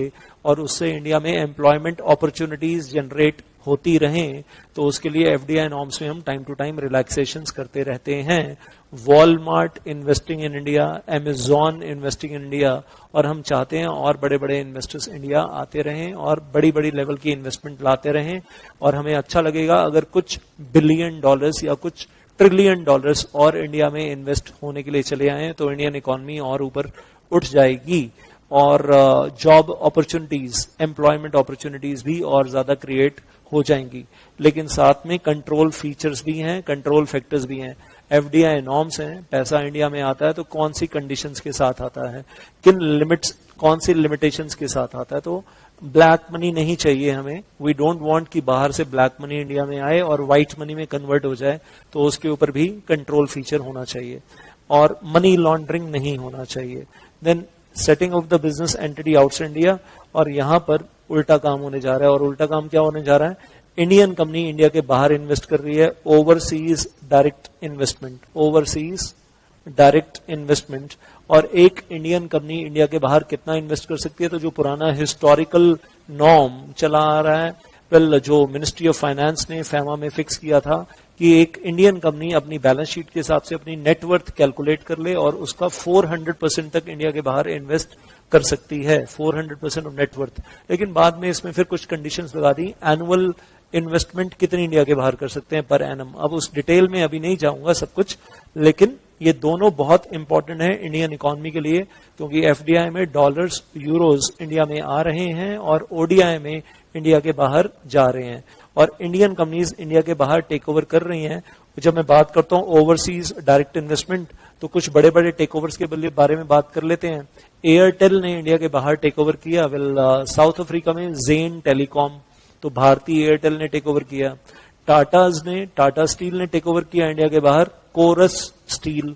और उससे इंडिया में एम्प्लॉयमेंट अपॉर्चुनिटीज जनरेट होती रहें। तो उसके लिए एफडीआई नॉर्म्स में हम टाइम टू टाइम रिलैक्सेशंस करते रहते हैं। Walmart investing in India, Amazon investing in India, और हम चाहते हैं और बड़े बड़े इन्वेस्टर्स इंडिया आते रहें और बड़ी बड़ी लेवल की इन्वेस्टमेंट लाते रहें। और हमें अच्छा लगेगा अगर कुछ बिलियन डॉलर्स या कुछ ट्रिलियन डॉलर्स और इंडिया में इन्वेस्ट होने के लिए चले आए, तो इंडियन इकोनॉमी और ऊपर उठ जाएगी और जॉब अपॉर्चुनिटीज, एम्प्लॉयमेंट अपॉर्चुनिटीज भी और ज्यादा क्रिएट हो जाएंगी। लेकिन साथ में कंट्रोल फीचर्स भी हैं, कंट्रोल फैक्टर्स भी हैं। एफडीआई नॉर्म्स हैं, पैसा इंडिया में आता है तो कौन सी कंडीशंस के साथ आता है, किन लिमिट्स, कौन सी लिमिटेशंस के साथ आता है। तो ब्लैक मनी नहीं चाहिए हमें, वी डोंट वांट कि बाहर से ब्लैक मनी इंडिया में आए और व्हाइट मनी में कन्वर्ट हो जाए, तो उसके ऊपर भी कंट्रोल फीचर होना चाहिए। और मनी लॉन्ड्रिंग नहीं होना चाहिए। Then setting of the business entity outside India, और यहां पर उल्टा काम होने जा रहा है। और उल्टा काम क्या होने जा रहा है, इंडियन कंपनी इंडिया के बाहर इन्वेस्ट कर रही है, overseas direct investment, overseas direct investment. और एक इंडियन कंपनी इंडिया के बाहर कितना इन्वेस्ट कर सकती है, तो जो पुराना हिस्टोरिकल नॉर्म चला आ रहा है, वेल जो मिनिस्ट्री ऑफ फाइनेंस ने फैमा में फिक्स किया था कि एक इंडियन कंपनी अपनी बैलेंस शीट के हिसाब से अपनी नेटवर्थ कैलकुलेट कर ले और उसका 400% तक इंडिया के बाहर इन्वेस्ट कर सकती है, 400% ऑफ नेटवर्थ। लेकिन बाद में इसमें फिर कुछ कंडीशंस लगा दी, एनुअल इन्वेस्टमेंट कितनी इंडिया के बाहर कर सकते हैं पर एनम। अब उस डिटेल में अभी नहीं जाऊंगा सब कुछ, लेकिन ये दोनों बहुत इंपॉर्टेंट है इंडियन इकोनॉमी के लिए, क्योंकि एफडीआई में डॉलर्स, यूरोज इंडिया में आ रहे हैं और ओडीआई में इंडिया के बाहर जा रहे हैं, और इंडियन कंपनीज इंडिया के बाहर टेक ओवर कर रही हैं। जब मैं बात करता हूं ओवरसीज डायरेक्ट इन्वेस्टमेंट, तो कुछ बड़े बड़े टेक ओवर्स के बारे में बात कर लेते हैं। एयरटेल ने इंडिया के बाहर टेक ओवर किया, वेल साउथ अफ्रीका में जेन टेलीकॉम, तो भारतीय एयरटेल ने टेक ओवर किया। टाटा स्टील ने टेक ओवर किया इंडिया के बाहर कोरस स्टील।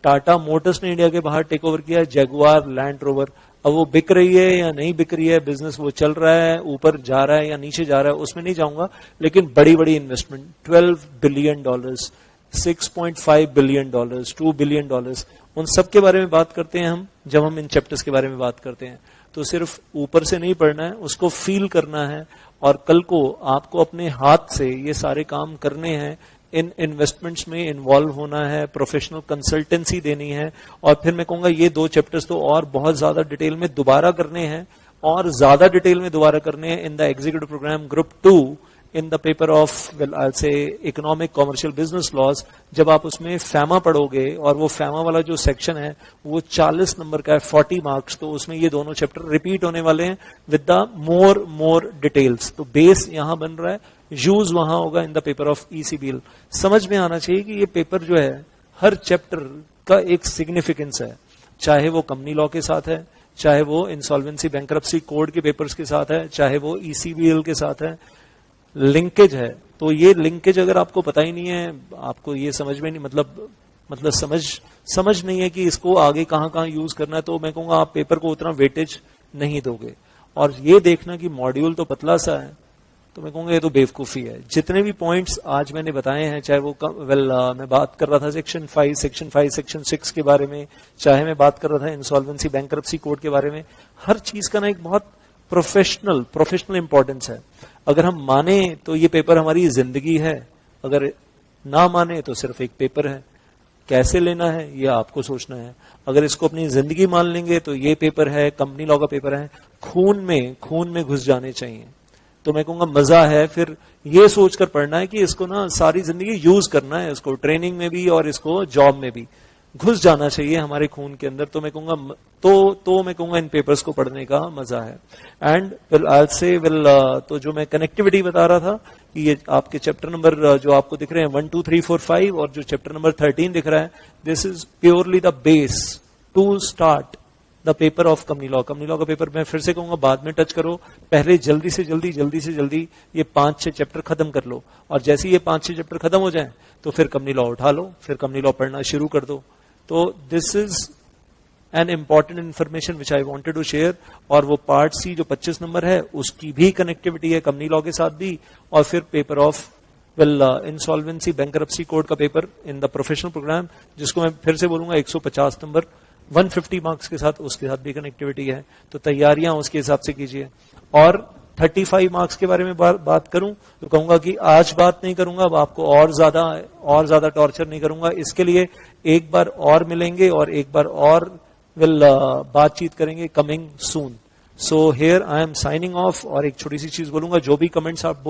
टाटा मोटर्स ने इंडिया के बाहर टेक ओवर किया जगुआर लैंड रोवर। अब वो बिक रही है या नहीं बिक रही है, बिजनेस वो चल रहा है, ऊपर जा रहा है या नीचे जा रहा है, उसमें नहीं जाऊंगा, लेकिन बड़ी बड़ी इन्वेस्टमेंट, $12 बिलियन, $6.5 बिलियन, $2 बिलियन, उन सब के बारे में बात करते हैं हम जब हम इन चैप्टर्स के बारे में बात करते हैं। तो सिर्फ ऊपर से नहीं पढ़ना है, उसको फील करना है, और कल को आपको अपने हाथ से ये सारे काम करने हैं, इन इन्वेस्टमेंट्स में इन्वॉल्व होना है, प्रोफेशनल कंसल्टेंसी देनी है। और फिर मैं कहूंगा ये 2 चैप्टर्स तो और बहुत ज्यादा डिटेल में दोबारा करने हैं, और ज्यादा डिटेल में दोबारा करने हैं in the executive programme group 2 in the paper of I say economic commercial business laws. जब आप उसमें फैमा पढ़ोगे, और वो फैमा वाला जो सेक्शन है वो 40 नंबर का है, 40 मार्क्स, तो उसमें ये दोनों चैप्टर रिपीट होने वाले हैं विद द मोर डिटेल्स। तो बेस यहां बन रहा है, यूज वहां होगा इन द पेपर ऑफ ईसीबीएल। समझ में आना चाहिए कि ये पेपर जो है हर चैप्टर का एक सिग्निफिकेंस है, चाहे वो कंपनी लॉ के साथ है, चाहे वो इंसॉल्वेंसी बैंक्रप्सी कोड के पेपर्स के साथ है, चाहे वो ईसीबीएल के साथ है, लिंकेज है। तो ये लिंकेज अगर आपको पता ही नहीं है, आपको ये समझ में नहीं, मतलब समझ नहीं है कि इसको आगे कहां यूज करना है, तो मैं कहूंगा आप पेपर को उतना वेटेज नहीं दोगे। और ये देखना कि मॉड्यूल तो पतला सा है, तो मैं कहूंगा ये तो बेवकूफी है। जितने भी पॉइंट्स आज मैंने बताए हैं, चाहे वो मैं बात कर रहा था सेक्शन 5, सेक्शन 6 के बारे में, चाहे मैं बात कर रहा था इंसॉल्वेंसी बैंक्रप्सी कोड के बारे में, हर चीज का ना एक बहुत प्रोफेशनल इंपॉर्टेंस है। अगर हम माने तो ये पेपर हमारी जिंदगी है, अगर ना माने तो सिर्फ एक पेपर है। कैसे लेना है ये आपको सोचना है। अगर इसको अपनी जिंदगी मान लेंगे तो ये पेपर है, कंपनी लॉ का पेपर है, खून में घुस जाने चाहिए। तो मैं कहूंगा मजा है फिर ये सोचकर पढ़ना है कि इसको ना सारी जिंदगी यूज करना है, इसको ट्रेनिंग में भी और इसको जॉब में भी घुस जाना चाहिए हमारे खून के अंदर। तो मैं कहूंगा तो मैं कहूंगा इन पेपर्स को पढ़ने का मजा है। एंड तो जो मैं कनेक्टिविटी बता रहा था कि ये आपके चैप्टर नंबर जो आपको दिख रहे हैं 1, 2, 3, 4, 5 और जो चैप्टर नंबर 13 दिख रहा है, this is purely the base to start the paper of company law. Company law का पेपर मैं फिर से कहूंगा बाद में टच करो, पहले जल्दी से जल्दी ये 5-6 चैप्टर खत्म कर लो, और जैसे ही ये 5-6 चैप्टर खत्म हो जाए तो फिर कंपनी लॉ उठा लो, फिर कंपनी लॉ पढ़ना शुरू कर दो। तो this is an important information which I wanted to share. और वो पार्ट सी जो 25 नंबर है उसकी भी कनेक्टिविटी है कंपनी लॉ के साथ भी, और फिर paper of insolvency bankruptcy code का paper in the professional programme, जिसको मैं फिर से बोलूंगा 150 नंबर 150 मार्क्स के साथ, उसके साथ भी कनेक्टिविटी है। तो तैयारियां उसके हिसाब से कीजिए। और 35 मार्क्स के बारे में बात करूं तो कहूंगा कि आज बात नहीं करूंगा, अब आपको और ज्यादा टॉर्चर नहीं करूंगा। इसके लिए एक बार और मिलेंगे और एक बार और बातचीत करेंगे coming soon. So here I am signing off. और एक छोटी सी चीज बोलूंगा, जो भी कमेंट्स आप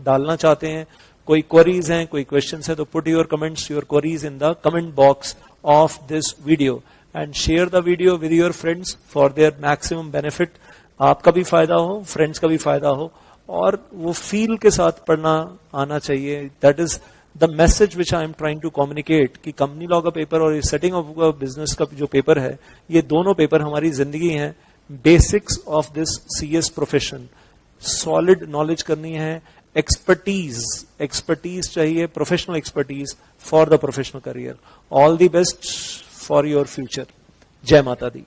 डालना चाहते हैं, कोई क्वेरीज हैं, कोई क्वेश्चंस हैं, तो put your comments, your queries in the comment box of this video and share the video with your friends for their maximum benefit. आपका भी फायदा हो, फ्रेंड्स का भी फायदा हो, और वो फील के साथ पढ़ना आना चाहिए। That is the message which I am trying to communicate कि कंपनी लॉ का पेपर और सेटिंग ऑफ बिजनेस का जो पेपर है, ये दोनों पेपर हमारी जिंदगी हैं। Basics of this CS profession, solid knowledge करनी है, एक्सपर्टीज चाहिए, professional expertise for the professional career. All the best for your future. जय माता दी।